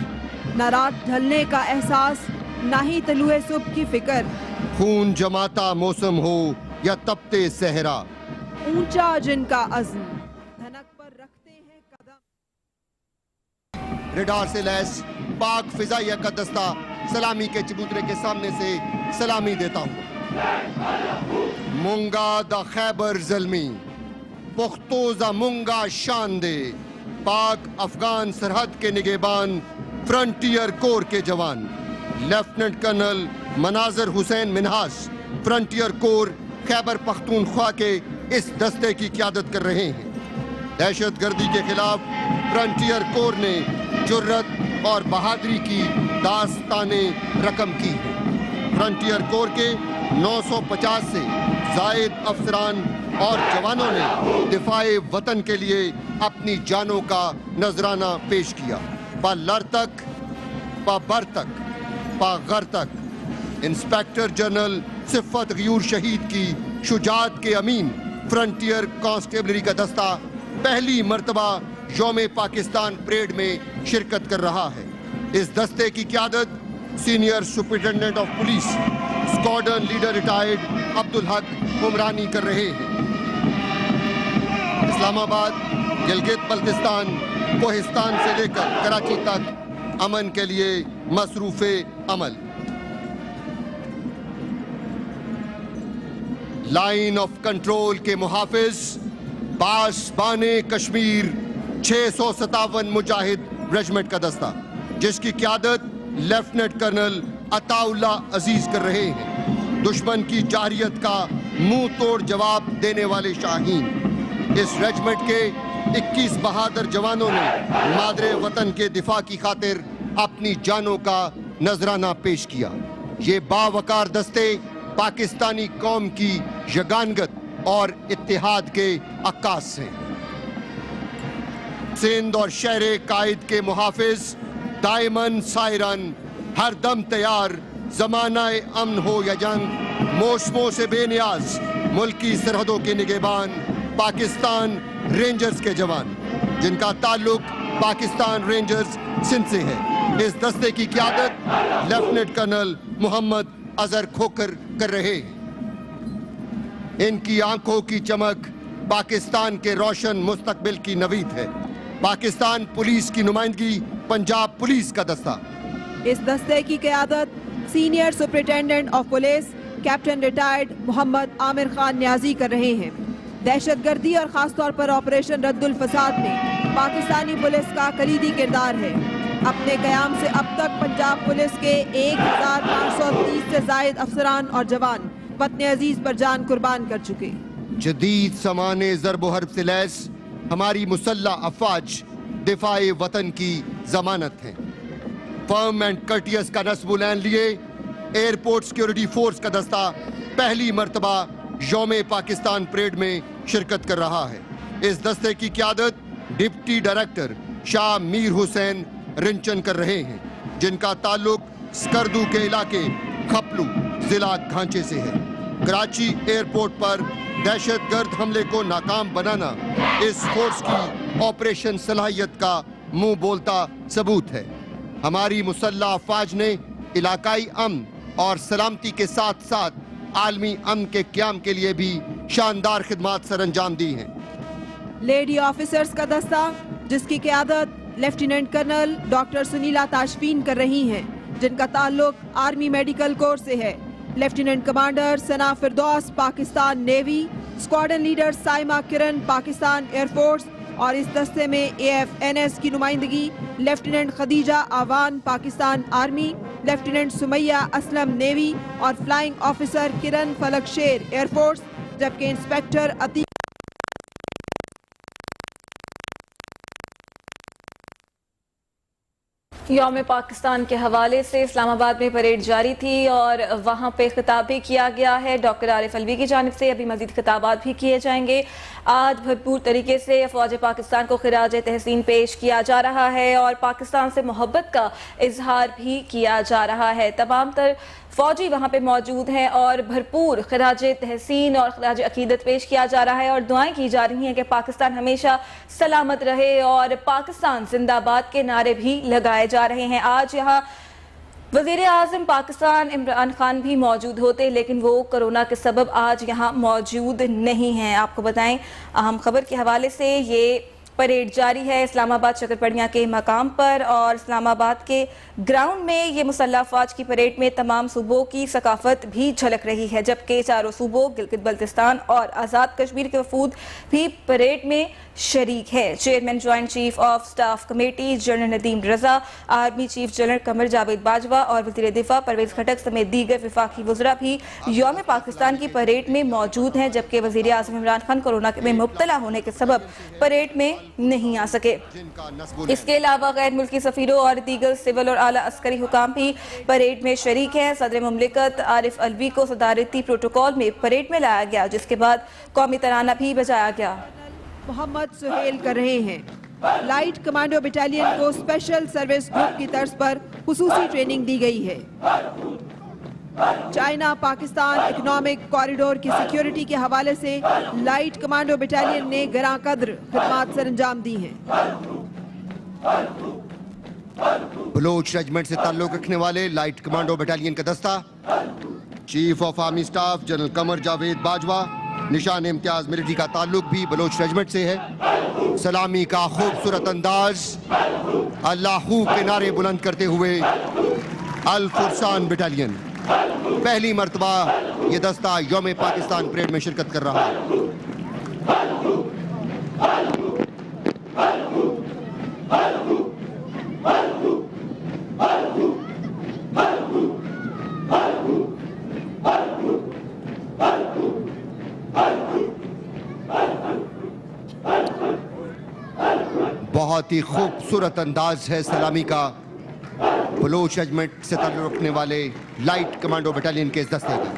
न रात ढलने का एहसास, ना ही तलुए सुबह की फिक्र। खून जमाता मौसम हो या तपते सहरा, ऊंचा जिनका अज़्म, धनक पर रखते हैं कदम। रेडार से लैस पाक फिजाइया का दस्ता सलामी के चबूतरे के सामने से सलामी देता हूँ। मुंगा द खैबर जल्मी, पुख्तोजा मुंगा शान दे। पाक अफगान सरहद के निगहबान फ्रंटियर कोर के जवान lieutenant colonel Manazir Hussain Minhas frontier corps Khyber Pakhtunkhwa के इस दस्ते की क़यादत कर रहे हैं। दहशतगर्दी के खिलाफ फ्रंटियर कोर ने जुर्रत और बहादुरी की दास्ताने रकम की है। फ्रंटियर कोर के 950 से जायद अफसरान और जवानों ने दिफाए वतन के लिए अपनी जानों का नजराना पेश किया। पा लड़ तक, पा बर तक, पा गर तक। इंस्पेक्टर जनरल सिफ़त गयूर शहीद की शुजात के अमीन फ्रंटियर कांस्टेबलरी का दस्ता पहली मर्तबा यौम पाकिस्तान परेड में शिरकत कर रहा है। इस दस्ते की क़यादत senior superintendent of police squadron leader retired Abdul Haq Umrani कर रहे हैं। इस्लामाबाद, गिलगित बल्तिस्तान, कोहिस्तान से लेकर कराची तक अमन के लिए मसरूफ़े अमल। लाइन ऑफ कंट्रोल के मुहाफिज पासबाने कश्मीर 657 मुजाहिद रेजिमेंट का दस्ता, जिसकी क़यादत लेफ्टिनेंट कर्नल अताउल्ला अजीज कर रहे हैं। दुश्मन की जारियत का मुंह तोड़ जवाब देने वाले शाहीन। इस रेजिमेंट के 21 बहादुर जवानों ने मादरे वतन के दिफा की खातिर अपनी जानों का नजराना पेश किया। ये बावकार दस्ते पाकिस्तानी कौम की यगानगत और इत्तेहाद के अक्कास हैं। सिंध और शहरे कायद के मुहाफिज दायमन सायरन हर दम तैयार, जमानाए अमन हो या जंग, मौसमों से बेनियाज मुल्की सरहदों के निगहबान पाकिस्तान रेंजर्स के जवान, जिनका ताल्लुक पाकिस्तान रेंजर्स सिंध से है। इस दस्ते की क़यादत लेफ्टिनेंट कर्नल मोहम्मद अजहर खोकर कर रहे हैं। इनकी आंखों की चमक पाकिस्तान के रोशन मुस्तकबिल की नवीद है। पाकिस्तान पुलिस की नुमाइंदगी पंजाब पुलिस का दस्ता। इस दस्ते की क़यादत senior superintendent of police captain retired Mohammad Amir Khan Niazi कर रहे हैं। दहशतगर्दी और ख़ासतौर पर ऑपरेशन रद्दुल फसाद में पाकिस्तानी पुलिस का कलीदी किरदार है। अपने क़याम से अब तक पंजाब पुलिस के 1530 से ज़ायद अफसरान और जवान वतन अजीज पर जान कुर्बान कर चुके। जदीद समाने ज़र्ब व हर्ब से लैस हमारी मुसल्ला अफवाज दिफाए वतन की जमानत है। फर्म एंड कर्टियस का नस्बुलैन लिए एयरपोर्ट सिक्योरिटी फोर्स का दस्ता पहली मर्तबा यौम पाकिस्तान परेड में शिरकत कर रहा है। इस दस्ते की क़यादत डिप्टी डायरेक्टर शाह मीर हुसैन रिंचन कर रहे हैं, जिनका ताल्लुक स्कर्दू के इलाके खपलू जिला घांचे से है। कराची एयरपोर्ट पर दहशतगर्द हमले को नाकाम बनाना इस फोर्स की ऑपरेशन सलाहियत का मुंह बोलता सबूत है। हमारी मुसल्लह अफवाज ने इलाकाई अमन और सलामती के साथ साथ आलमी अमन के क़याम के लिए भी शानदार खिदमात सर अंजाम दी हैं। लेडी ऑफिसर्स का दस्ता, जिसकी क़यादत lieutenant colonel doctor Sunila Tashfeen कर रही हैं, जिनका ताल्लुक आर्मी मेडिकल कोर से है। Lieutenant commander Sana Firdous Pakistan navy, squadron leader Saima Kiran Pakistan air force और इस दस्ते में AFNS की नुमाइंदगी lieutenant Khadija Awan Pakistan army, lieutenant Sumaiya Aslam navy और flying officer Kiran Falak Sher air force, जबकि इंस्पेक्टर अतीक यौम पाकिस्तान के हवाले से इस्लामाबाद में परेड जारी थी और वहाँ पे खिताब भी किया गया है डॉक्टर आरिफ अलवी की जानिब से। अभी मजीद खिताबात भी किए जाएंगे। आज भरपूर तरीके से फौज पाकिस्तान को खिराज तहसीन पेश किया जा रहा है और पाकिस्तान से मोहब्बत का इजहार भी किया जा रहा है। तमाम तर फौजी वहाँ पे मौजूद हैं और भरपूर खिराज तहसीन और खिराज अकीदत पेश किया जा रहा है और दुआएं की जा रही हैं कि पाकिस्तान हमेशा सलामत रहे और पाकिस्तान जिंदाबाद के नारे भी लगाए जा रहे हैं। आज यहाँ वज़ीर आज़म पाकिस्तान इमरान खान भी मौजूद होते, लेकिन वो कोरोना के सबब आज यहाँ मौजूद नहीं हैं। आपको बताएं अहम खबर के हवाले से, ये परेड जारी है इस्लामाबाद शकरपड़िया के मकाम पर, और इस्लामाबाद के ग्राउंड में ये मुसल्लह फौज की परेड में तमाम सूबों की सकाफत भी झलक रही है, जबकि चारों सूबों गिलगित बल्तिस्तान और आज़ाद कश्मीर के वफूद भी परेड में शरीक है। Chairman joint chief of staff committee general Nadeem Raza, army chief general Qamar Javed Bajwa और वज़ीर दिफा परवेज खटक समेत दीगर विफाकी वज़रा भी यौम पाकिस्तान की परेड में मौजूद हैं, जबकि वज़ीर आज़म इमरान खान कोरोना में मुब्तला होने के सबब परेड में नहीं आ सके। इसके अलावा गैर मुल्की सफीरों और दीगर सिविल और आला अस्करी हुकाम भी परेड में शरीक हैं। सदर मुमलिकत आरिफ अलवी को सदारती प्रोटोकॉल में परेड में लाया गया, जिसके बाद कौमी तराना भी बजाया गया। मोहम्मद सुहेल कर रहे हैं। लाइट कमांडो बटालियन को स्पेशल सर्विस ग्रुप की तर्ज पर खुसूसी ट्रेनिंग दी गई है। चाइना पाकिस्तान इकोनॉमिक कॉरिडोर की सिक्योरिटी के हवाले से लाइट कमांडो बटालियन ने गरां कद्र खिदमात सरअंजाम दी हैं। बलोच रेजिमेंट से ताल्लुक रखने वाले लाइट कमांडो बटालियन का दस्ता chief of army staff general Qamar Javed Bajwa, Nishan Imtiaz military का ताल्लुक भी बलोच रेजिमेंट से है। सलामी का खूबसूरत अंदाज, अल्लाहू के नारे बुलंद करते हुए अल फुरसान बटालियन पहली मर्तबा ये दस्ता यौम पाकिस्तान परेड में शिरकत कर रहा है। बहुत ही खूबसूरत अंदाज है सलामी का बलोच रेजिमेंट से ताल्लुक रखने वाले लाइट कमांडो बटालियन के इस दस्ते का।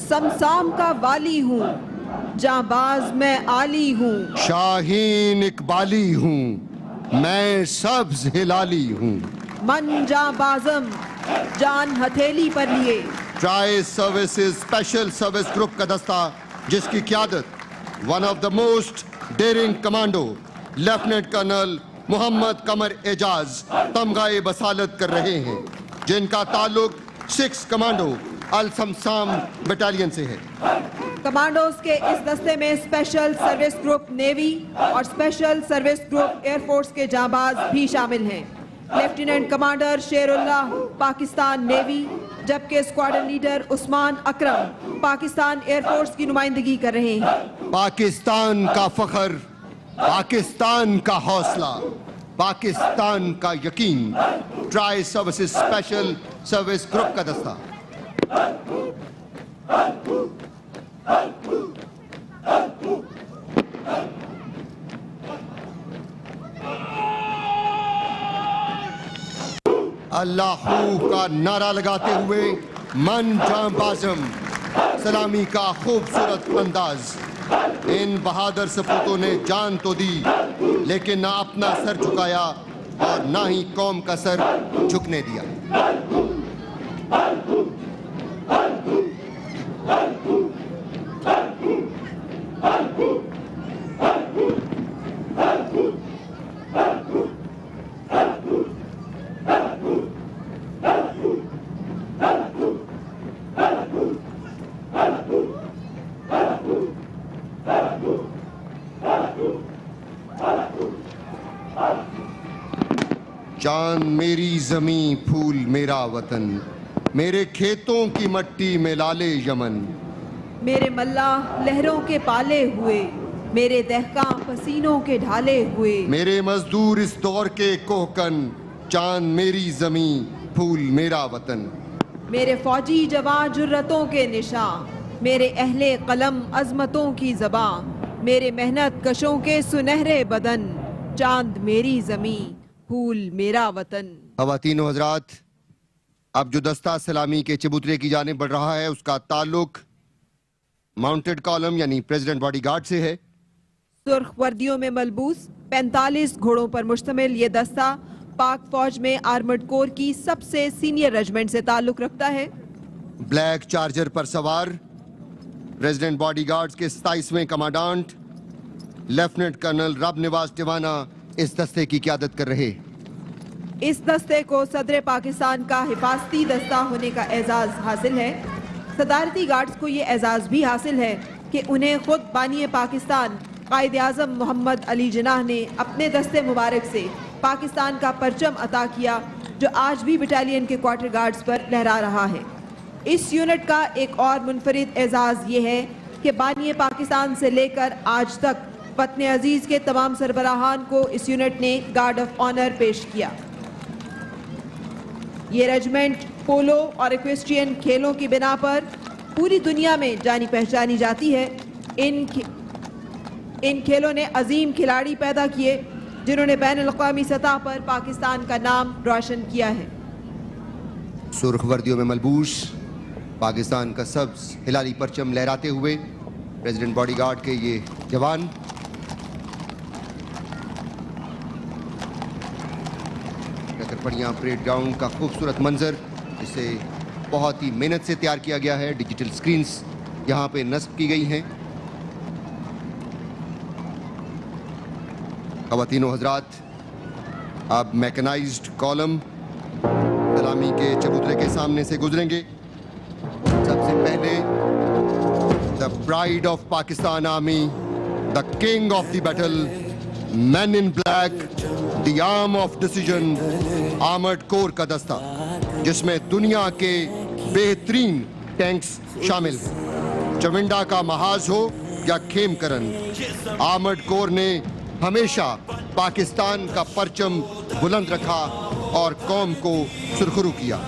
समसाम का वाली हूँ, जाबाज मैं आली हूँ, शाहीन इकबाली हूँ, मैं सब्ज हिलाली हूँ, मन जाबाजम जान हथेली पर लिए। Tri services special service group का दस्ता जिसकी क़यादत one of the most daring commando lieutenant colonel Mohammad Qamar Ejaz Tamghae Basalat कर रहे हैं, जिनका ताल्लुक 6 कमांडो अल समसाम बटालियन से है। कमांडोज के इस दस्ते में स्पेशल सर्विस ग्रुप नेवी और स्पेशल सर्विस ग्रुप एयरफोर्स के जांबाज भी शामिल हैं। लेफ्टिनेंट कमांडर शेरुल्लाह पाकिस्तान नेवी, जबकि स्क्वाड्रन लीडर उस्मान अकरम पाकिस्तान एयरफोर्स की नुमाइंदगी कर रहे हैं। पाकिस्तान का फख्र, पाकिस्तान का हौसला, पाकिस्तान का यकीन, try services special service group का दस्ता। अल्लाहू का नारा लगाते हुए मन जांबाज़म सलामी का खूबसूरत अंदाज। इन बहादुर सपूतों ने जान तो दी, लेकिन ना अपना सर झुकाया और ना ही कौम का सर झुकने दिया। चांद मेरी जमी फूल मेरा वतन, मेरे खेतों की मट्टी में लाले यमन, मेरे मल्लाह लहरों के पाले हुए, मेरे दहका पसीनों के ढाले हुए, मेरे मजदूर इस दौर के कोहकन, चांद मेरी जमी फूल मेरा वतन, मेरे फौजी जवान जुर्रतों के निशान, मेरे अहले कलम अजमतों की ज़बान, मेरे मेहनत कशों के सुनहरे बदन, चांद मेरी ज़मीं फूल मेरा वतन। ख़वातीन व हज़रात, अब जो दस्ता सलामी के चबूतरे की जानिब बढ़ रहा है उसका ताल्लुक माउंटेड कॉलम यानी प्रेसिडेंट बॉडीगार्ड से है। सुर्ख वर्दियों में मलबूस 45 घोड़ों पर मुश्तमिल ये दस्ता पाक फौज में आर्मर्ड कोर की सबसे सीनियर रेजिमेंट से ताल्लुक रखता है। ब्लैक चार्जर पर सवार प्रेसिडेंट बॉडीगार्ड्स के 27वें कमांडेंट लेफ्टिनेंट कर्नल रब निवाज टिवाना इस दस्ते की क़यादत कर रहे। इस दस्ते को सदर पाकिस्तान का हिफाजती दस्ता होने का एजाज़ हासिल है। सदारती गार्ड्स को ये एजाज़ भी हासिल है कि उन्हें खुद बानी पाकिस्तान कायद-ए-आज़म मोहम्मद अली जिन्नाह ने अपने दस्ते मुबारक से पाकिस्तान का परचम अता किया, जो आज भी बटालियन के क्वार्टर गार्ड्स पर लहरा रहा है। इस यूनिट का एक और मुनफरिद एजाज़ ये है कि बानी पाकिस्तान से लेकर आज तक वतन अजीज़ के तमाम सरबराहान को इस यूनिट ने गार्ड ऑफ ऑनर पेश किया। ये रेजिमेंट पोलो और इक्वेस्ट्रियन खेलों की बिना पर पूरी दुनिया में जानी पहचानी जाती है। इन खेलों ने अजीम खिलाड़ी पैदा किए जिन्होंने बैन अल-अक़वामी सतह पर पाकिस्तान का नाम रोशन किया है। सुर्ख वर्दियों में मलबूस पाकिस्तान का सब्ज हिलाली परचम लहराते हुए प्रेसिडेंट बॉडीगार्ड के ये जवान नकरपड़ियां परेड ग्राउंड का खूबसूरत मंजर, जिसे बहुत ही मेहनत से तैयार किया गया है। डिजिटल स्क्रीन्स यहाँ पे नस्ब की गई हैं। ख़वातीनो हज़रात, अब मैकेनाइज्ड कॉलम सलामी के चबूतरे के सामने से गुजरेंगे। सबसे पहले the pride of Pakistan army, the king of the battle, man in black, the arm of decision, armoured corps का दस्ता, जिसमें दुनिया के बेहतरीन टैंक्स शामिल हैं। चविंडा का महाज हो या खेमकरन, आर्मर्ड कोर ने हमेशा पाकिस्तान का परचम बुलंद रखा और कौम को सुरखरू किया।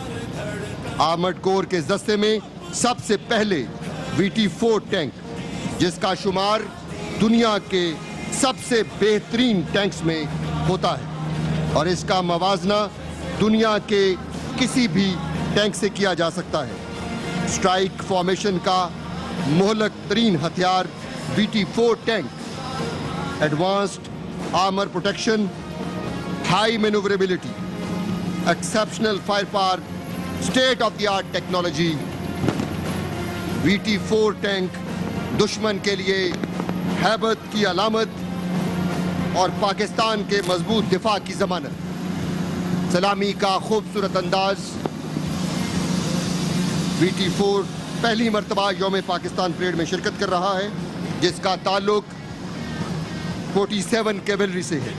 आर्मर्ड कोर के दस्ते में सबसे पहले VT4 टैंक, जिसका शुमार दुनिया के सबसे बेहतरीन टैंक्स में होता है और इसका मवाजना दुनिया के किसी भी टैंक से किया जा सकता है। स्ट्राइक फॉर्मेशन का मोहलक तरीन हथियार VT4 tank, advanced armour protection, high manoeuvrability, exceptional fire power, state of the art technology. VT4 tank दुश्मन के लिए हैबत की अलामत और पाकिस्तान के मजबूत दिफा की जमानत। सलामी का खूबसूरत अंदाज। VT4 पहली मर्तबा यौम पाकिस्तान परेड में शिरकत कर रहा है, जिसका ताल्लुक 47 कैवेलरी से है।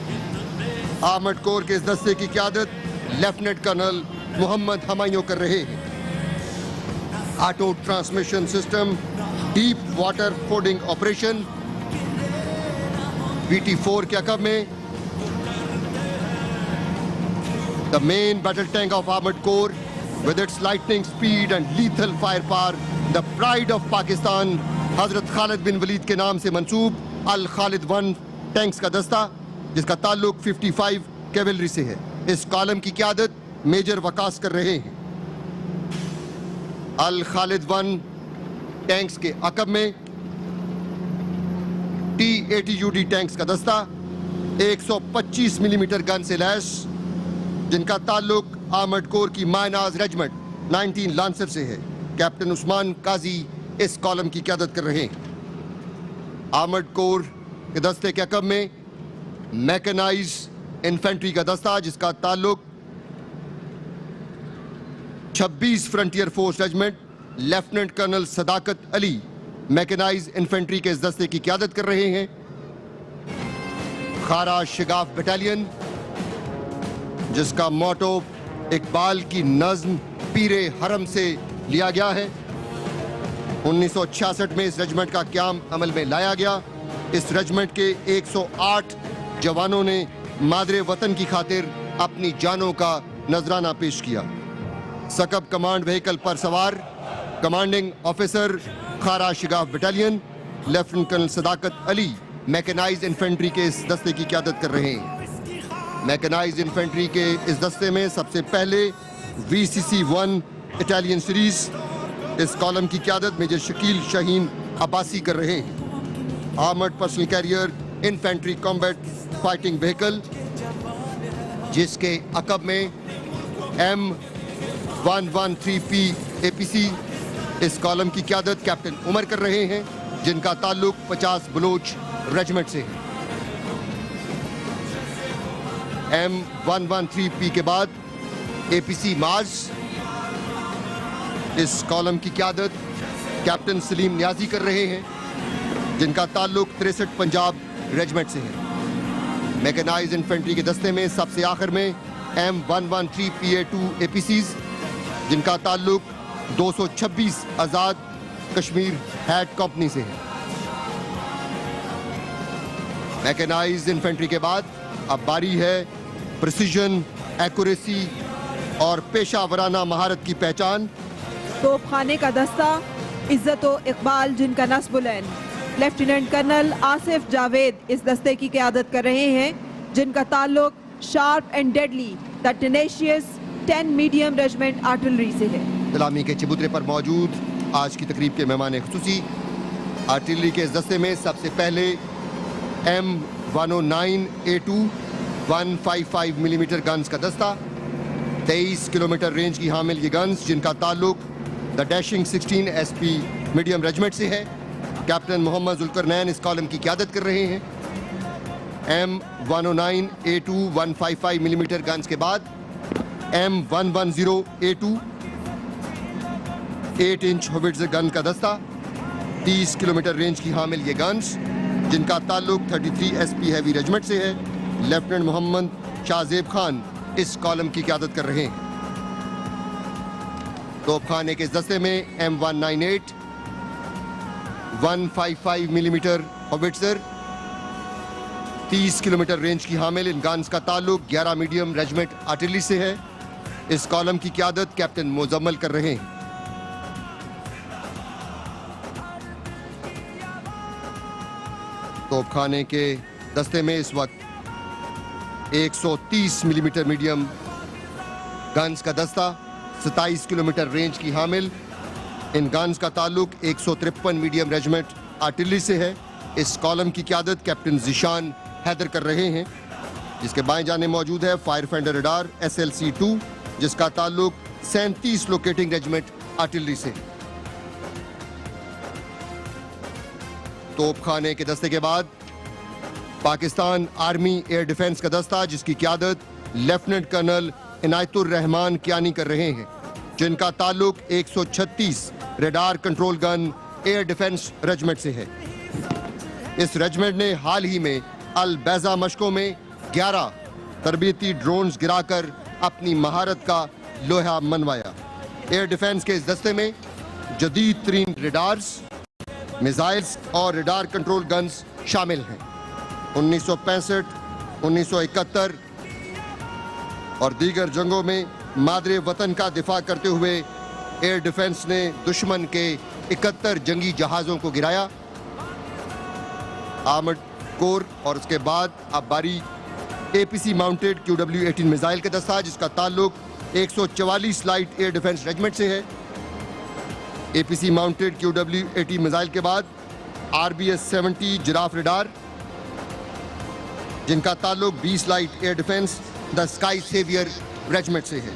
आर्मर्ड कोर के इस दस्ते की क़यादत लेफ्टिनेंट कर्नल मोहम्मद हमायूं कर रहे हैं। Auto transmission system, deep water fording operation. VT4 के अकब में the main battle tank of armoured corps with its lightning speed and lethal firepower, the pride of Pakistan, हजरत खालिद बिन वलीद के नाम से मंसूब अल खालिद 1 टैंक्स का दस्ता, जिसका ताल्लुक 55 कैवेलरी से है। इस कॉलम की क़यादत मेजर वकास कर रहे हैं। अल खालिद 1 टैंक्स के अकब में T-80UD टैंक्स का दस्ता 125 मिलीमीटर गन से लैस, जिनका ताल्लुक आर्मर्ड कोर की मायनाज रेजिमेंट 19 लांसर से है। कैप्टन उस्मान काजी इस कॉलम की क़यादत कर रहे हैं। आर्मर्ड कोर के दस्ते के अकब में मैकेनाइज इन्फेंट्री का दस्ता, जिसका ताल्लुक 26 frontier force regiment, lieutenant colonel Sadaqat Ali mechanise infantry के इस दस्ते की क़यादत कर रहे हैं। खारा शिगाफ बटालियन, जिसका मोटो इकबाल की नज्म पीरे हरम से लिया गया है। 1966 में इस रेजिमेंट का क़याम अमल में लाया गया। इस रेजिमेंट के 108 जवानों ने मादरे वतन की खातिर अपनी जानों का नजराना पेश किया। सकब कमांड व्हीकल पर सवार कमांडिंग ऑफिसर खारा शिगाफ battalion lieutenant colonel Sadaqat Ali mechanise infantry के इस दस्ते की क़यादत कर रहे हैं। मैकेनाइज इन्फेंट्री के इस दस्ते में सबसे पहले VCC-1 इटालियन सीरीज, इस कॉलम की क़यादत मेजर शकील शाहीन अब्बासी कर रहे हैं। Armoured personnel carrier infantry combat fighting vehicle, जिसके अकब में M113P APC, इस कॉलम की क़यादत कैप्टन उमर कर रहे हैं, जिनका ताल्लुक 50 बलोच रेजिमेंट से है। M113P के बाद APC मार्स। इस कॉलम की क़यादत कैप्टन सलीम नियाजी कर रहे हैं, जिनका ताल्लुक 63 पंजाब रेजिमेंट से है। मैकेनाइज्ड इन्फेंट्री के दस्ते में सबसे आखिर में M113PA2 APCs, जिनका ताल्लुक 226 आज़ाद कश्मीर हैड कंपनी से है। मैकेनाइज्ड इन्फेंट्री के बाद अब बारी है प्रिसीजन, एक्यूरेसी और पेशा वराना महारत की पहचान। तोपखाने का दस्ता इज्जत व इकबाल, जिनका नस्ब बुलंद। लेफ्टिनेंट कर्नल आसिफ जावेद इस दस्ते की क़यादत कर रहे हैं, जिनका ताल्लुक sharp and deadly the tenacious 10 medium regiment artillery से है। सलामी के चबूतरे पर मौजूद आज की तकरीब के मेहमान खुसूसी आर्टिलरी के इस दस्ते में सबसे पहले M109A2 155 मिलीमीटर गन्स का दस्ता। 23 किलोमीटर रेंज की हामिल ये गन्स, जिनका ताल्लुक the dashing 16 SP medium regiment से है। कैप्टन मोहम्मद जुल्करनैन इस कॉलम की क़यादत कर रहे हैं। M109A2 155 मिलीमीटर गन्स के बाद M110A2 8 इंच होविट्ज़र गन का दस्ता। 30 किलोमीटर रेंज की हामिल ये गन्स, जिनका ताल्लुक 33 SP हैवी रेजिमेंट से है। लेफ्टिनेंट मोहम्मद शाहजेब खान इस कॉलम की क़यादत कर रहे हैं। तोपखाने के इस दस्ते में M198 155 मिलीमीटर होविट्ज़र 30 किलोमीटर रेंज की हामिल इन गन्स का ताल्लुक 11 मीडियम रेजिमेंट आर्टिलरी से है। इस कॉलम की क़यादत कैप्टन मुजम्मल कर रहे हैं। तोपखाने के दस्ते में इस वक्त 130 मिलीमीटर मीडियम गन्स का दस्ता 27 किलोमीटर रेंज की हामिल इन गन्स का ताल्लुक 153 मीडियम रेजिमेंट आर्टिलरी से है। इस कॉलम की क़यादत कैप्टन ज़िशान हैदर कर रहे हैं, जिसके बाएं जाने मौजूद है फायर फाइंडर रडार SLC2, जिसका ताल्लुक 37 लोकेटिंग रेजिमेंट आर्टिलरी से। तोपखाने के दस्ते के बाद पाकिस्तान आर्मी एयर डिफेंस का दस्ता, जिसकी क़यादत लेफ्टिनेंट कर्नल इनायतुर रहमान कियानी कर रहे हैं, जिनका ताल्लुक 136 radar control gun air defence regiment से है। इस रेजिमेंट ने हाल ही में अल बैजा मशकों में 11 तरबियती ड्रोन्स गिराकर अपनी महारत का लोहा मनवाया। एयर डिफेंस के इस दस्ते में जदीद तरीन रडार्स, मिसाइल्स और रडार कंट्रोल गन्स शामिल हैं। 1965, 1971 और दीगर जंगों में मादरे वतन का दिफा करते हुए एयर डिफेंस ने दुश्मन के 71 जंगी जहाज़ों को गिराया। आर्मर्ड कोर और उसके बाद अब बारी APC माउंटेड QW-18 मिसाइल का दस्ता, जिसका ताल्लुक 144 लाइट एयर डिफेंस रेजिमेंट से है। APC माउंटेड QW-18 मिसाइल के बाद RBS-70 जिराफ रडार, जिनका ताल्लुक 20 light air defence the sky saviour regiment से है।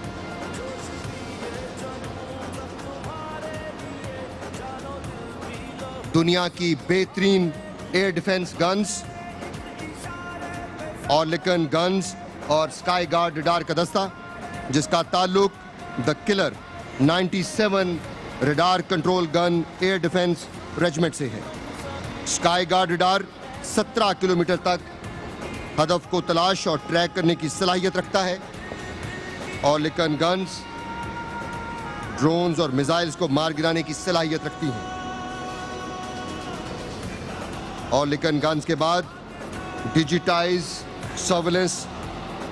दुनिया की बेहतरीन air defence guns, Oerlikon guns और स्काई गार्ड रडार का दस्ता, जिसका ताल्लुक the killer 97 radar control gun air defence regiment से है। स्काई गार्ड रडार 17 किलोमीटर तक हदफ को तलाश और ट्रैक करने की सलाहियत रखता है। ऑर्लिकन गन्स ड्रोन्स और मिसाइल्स को मार गिराने की सलाहियत रखती हैं। ऑर्लिकन गन्स के बाद digitise surveillance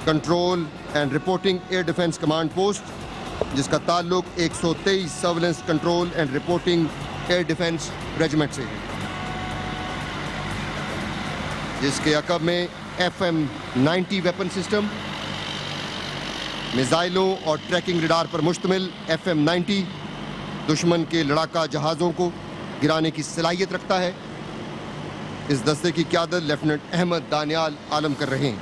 control and reporting air defence command post, जिसका ताल्लुक 123 surveillance control and reporting air defence regiment से है, जिसके अकब में FM-90 वेपन सिस्टम, मिसाइलों और ट्रैकिंग रडार पर मुश्तमिल FM-90 दुश्मन के लड़ाका जहाज़ों को गिराने की सलाहियत रखता है। इस दस्ते की क़यादत लेफ्टिनेंट अहमद दानियाल आलम कर रहे हैं।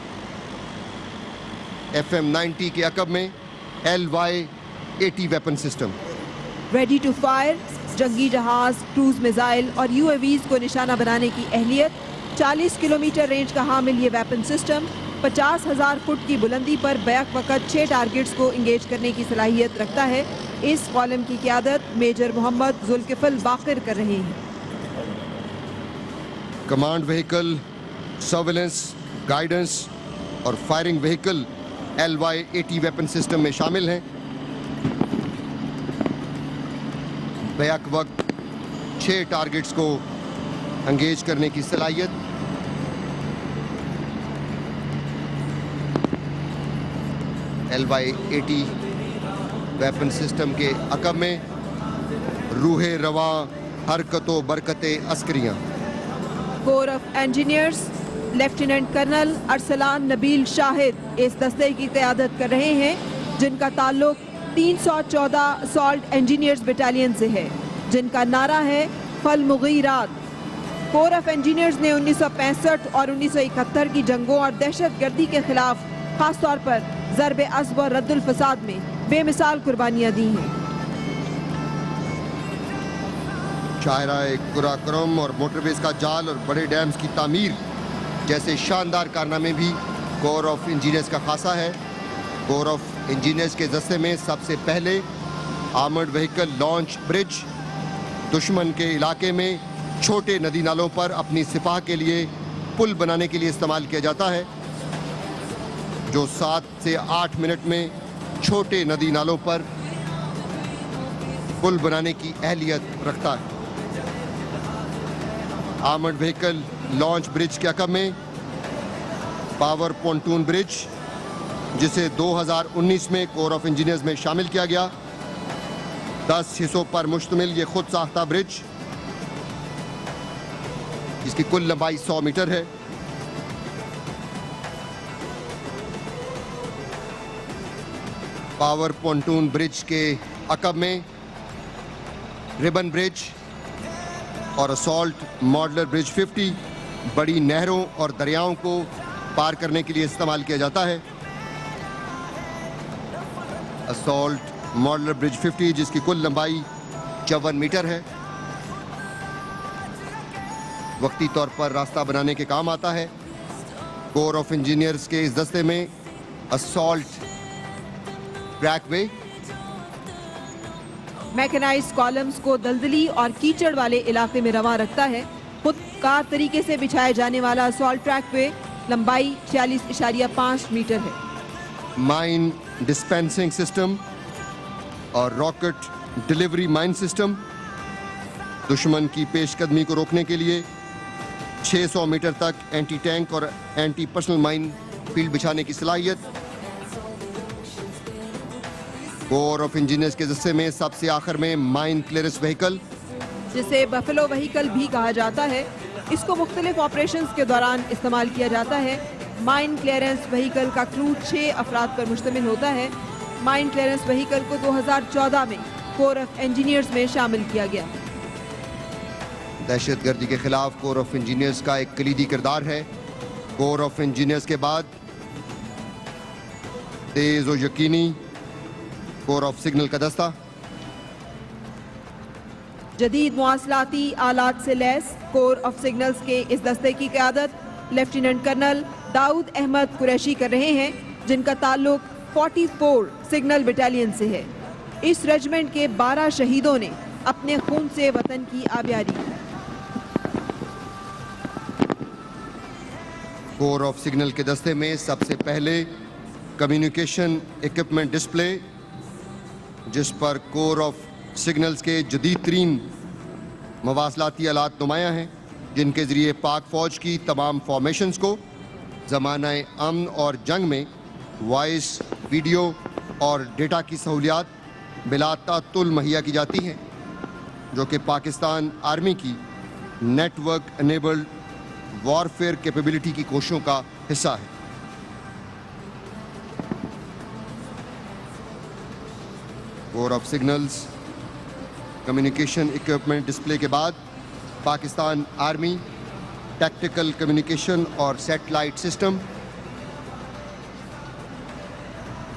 FM-90 के अकब में LY-80 weapon system, ready to fire जंगी जहाज, क्रूज मिसाइल और UAVs को निशाना बनाने की अहलियत। 40 किलोमीटर रेंज का हामिल ये वेपन सिस्टम 50,000 फुट की बुलंदी पर बैक वक़्त 6 टारगेट्स को इंगेज करने की सलाहियत रखता है। इस कॉलम की क़यादत मेजर मोहम्मद जुल्किफल बाकिर कर रहे हैं। कमांड व्हीकल, सर्विलेंस, गाइडेंस और firing vehicle LY-80 weapon system में शामिल हैं। बैक वक्त 6 टारगेट्स को एंगेज करने की सलाहियत। LY-80 वेपन सिस्टम के अकब में रूहे रवा हरकतो बरकते अस्करियां। Corps of engineers lieutenant colonel Arsalan Nabeel Shahid इस दस्ते की क़यादत कर रहे हैं, जिनका ताल्लुक 314 असॉल्ट इंजीनियर्स बटालियन से है, जिनका नारा है फल मुगीरात। कोर ऑफ इंजीनियर्स ने 1965 और 1971 की जंगों और दहशतगर्दी के खिलाफ खासतौर पर ज़रब अस्ब और रद्दुल फसाद में बेमिसाल कुर्बानियाँ दी हैं। शाहराए कुराक्रम और मोटरवेज का जाल और बड़े डैम्स की तामीर जैसे शानदार कारनामे भी कोर ऑफ इंजीनियर्स का खासा है। कोर ऑफ इंजीनियर्स के दस्ते में सबसे पहले आर्मर्ड व्हीकल लॉन्च ब्रिज दुश्मन के इलाके में छोटे नदी नालों पर अपनी सिपाह के लिए पुल बनाने के लिए इस्तेमाल किया जाता है, जो 7 से 8 मिनट में छोटे नदी नालों पर पुल बनाने की अहलियत रखता है। आर्मर्ड व्हीकल लॉन्च ब्रिज के अकब में पावर पोंटून ब्रिज, जिसे 2019 में कोर ऑफ इंजीनियर्स में शामिल किया गया। 10 हिस्सों पर मुश्तमिल ये खुद साख्ता ब्रिज, जिसकी कुल लंबाई 100 मीटर है। पावर पोंटून ब्रिज के अकब में रिबन ब्रिज और असॉल्ट मॉडलर ब्रिज 50 बड़ी नहरों और दरियाओं को पार करने के लिए इस्तेमाल किया जाता है। असॉल्ट मॉडलर ब्रिज 50, जिसकी कुल लंबाई 54 मीटर है, वक्ती तौर पर रास्ता बनाने के काम आता है। कोर ऑफ इंजीनियर्स के इस दस्ते में असॉल्ट ट्रैकवे मैकेनाइज्ड कॉलम्स को दलदली और कीचड़ वाले इलाके में रवा रखता है। खुदकार तरीके से बिछाया जाने वाला असॉल्ट ट्रैकवे लंबाई 46.5 मीटर है। माइन डिस्पेंसिंग सिस्टम और रॉकेट डिलीवरी माइन सिस्टम दुश्मन की पेशकदमी को रोकने के लिए 600 मीटर तक एंटी टैंक और एंटी पर्सनल माइन फील्ड बिछाने की सलाहियत। कोर ऑफ इंजीनियर्स के दस्ते में सबसे आखिर में माइन क्लियरेंस व्हीकल, जिसे बफेलो व्हीकल भी कहा जाता है, इसको मुख्तलिफ ऑपरेशंस के दौरान इस्तेमाल किया जाता है। माइन क्लियरेंस व्हीकल का क्रू 6 अफराद पर मुश्तमिल होता है। माइन क्लियरेंस व्हीकल को 2014 में कोर ऑफ इंजीनियर्स में शामिल किया गया। दहशतगर्दी के खिलाफ कोर ऑफ इंजीनियर्स का एक कलीदी किरदार है। कोर ऑफ इंजीनियर्स के बाद तेज और यकीनी कोर ऑफ सिग्नल का दस्ता, जदीद मुआसलाती आलात से लैस कोर ऑफ सिग्नल्स के इस दस्ते की क़यादत लेफ्टिनेंट कर्नल दाऊद अहमद कुरैशी कर रहे हैं, जिनका ताल्लुक 44 सिग्नल बटालियन से है। इस रेजिमेंट के 12 शहीदों ने अपने खून से वतन की आबियारी की। कोर ऑफ सिग्नल के दस्ते में सबसे पहले कम्युनिकेशन इक्विपमेंट डिस्प्ले, जिस पर कोर ऑफ सिग्नल्स के जदीद तरीन मवासलाती आलात नुमायाँ हैं, जिनके ज़रिए पाक फ़ौज की तमाम फॉर्मेशंस को ज़मानाए अमन और जंग में वॉइस, वीडियो और डेटा की सहूलियात बिला तातुल मुहैया की जाती हैं, जो कि पाकिस्तान आर्मी की नेटवर्क एनेबल्ड वॉरफेयर कैपेबिलिटी की कोशिशों का हिस्सा है। Core of signals communication equipment display के बाद पाकिस्तान आर्मी टैक्टिकल कम्युनिकेशन और सैटेलाइट सिस्टम,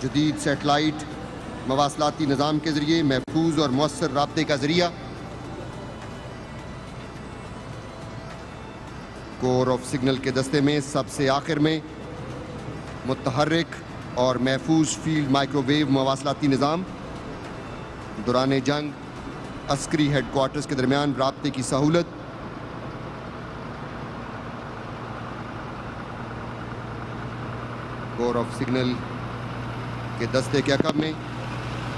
जदीद सैटेलाइट मवासलाती निज़ाम के ज़रिए महफूज और मुअस्सर राब्ते का ज़रिया। कोर ऑफ सिग्नल के दस्ते में सबसे आखिर में मुतहर्रिक और महफूज फील्ड माइक्रोवेव मवासलाती निज़ाम, दौरान जंग अस्करी हेडक्वार्टर्स के दरमियान राब्ते की सहूलत, कोर ऑफ सिग्नल के दस्ते के अकब में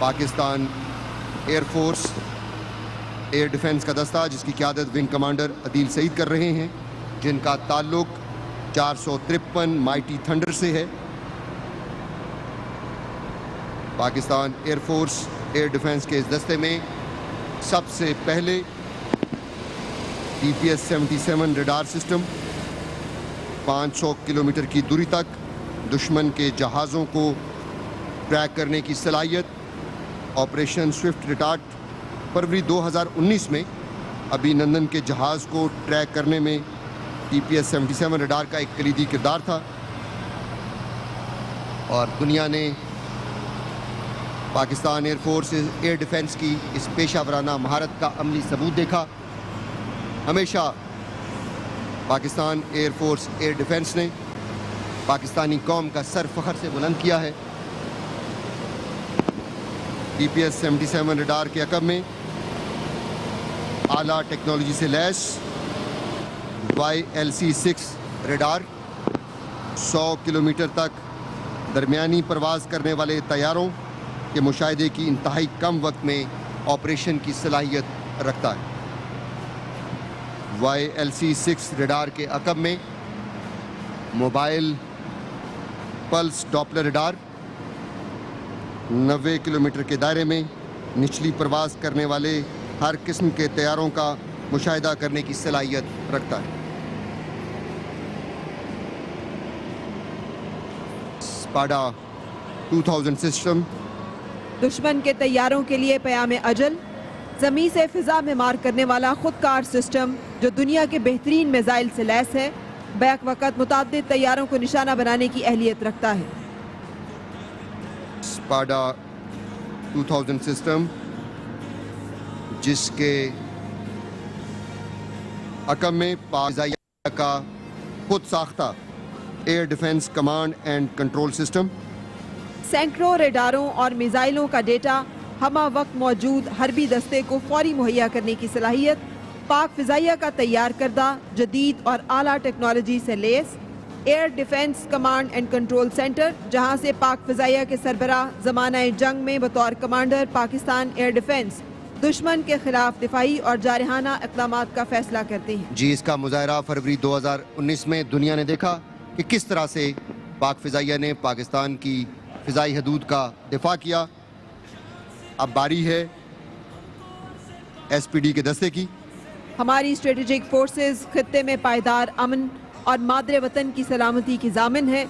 पाकिस्तान एयरफोर्स एयर डिफेंस का दस्ता, जिसकी क़यादत विंग कमांडर अदील सईद कर रहे हैं, जिनका ताल्लुक 453 माइटी थंडर से है। पाकिस्तान एयरफोर्स एयर डिफेंस के इस दस्ते में सबसे पहले TPS-77 रडार सिस्टम 500 किलोमीटर की दूरी तक दुश्मन के जहाज़ों को ट्रैक करने की सलाहियत, ऑपरेशन स्विफ्ट रिटार्ट फरवरी 2019 में अभिनंदन के जहाज़ को ट्रैक करने में TPS-77 रडार का एक कलीदी किरदार था और दुनिया ने पाकिस्तान एयरफोर्स एयर डिफेंस की इस पेशा महारत का अमली सबूत देखा। हमेशा पाकिस्तान एयरफोर्स एयर डिफेंस ने पाकिस्तानी कौम का सर फख्र से बुलंद किया है। TPS-77 रडार के अकब में आला टेक्नोलॉजी से लैस YLC-6 रडार 100 किलोमीटर तक दरमियानी परवाज़ करने वाले तैयारों के मुशाहिदे की इंतहाई कम वक्त में ऑपरेशन की सलाहियत रखता है। YLC-6 रडार के अकब में mobile pulse Doppler radar 90 kilometre के दायरे में निचली परवाज़ करने वाले हर किस्म के तैयारों का मुशाहिदा करने की सलाहियत रखता है। स्पाडा 2000 सिस्टम दुश्मन के तैयारों के लिए पयाम अजल, ज़मीन से फ़िज़ा में मार करने वाला खुदकार सिस्टम जो दुनिया के बेहतरीन मिसाइल से लैस है, बैक वक़्त मुताद्दिद तैयारों को निशाना बनाने की अहलियत रखता है। स्पाडा 2000 सिस्टम जिसके अकब में पाकिस्तान का खुद साख्ता air defence command and control system, सैकड़ों रेडारों और मिसाइलों का डेटा हमा वक्त मौजूद हरबी दस्ते को फौरी मुहैया करने की सलाहियत, पाक फ़िज़ाइया का तैयार करदा जदीद और आला टेक्नोलॉजी से less air defence command and control centre, जहां से पाक फ़िज़ाइया के सरबराह ज़माना जंग में बतौर कमांडर पाकिस्तान एयर डिफेंस दुश्मन के खिलाफ दिफाई और जारहाना इक़दामात का फैसला करते हैं। जी, इसका मुज़ाहरा फरवरी 2019 में दुनिया ने देखा कि किस तरह से पाक फ़िज़ाइया ने पाकिस्तान की फ़िज़ाई हदूद का दिफा किया। अब बारी है SPD के दस्ते की। हमारी स्ट्रेटेजिक फोर्सेस खित्ते में पायदार अमन और मादरे वतन की सलामती की जामिन है।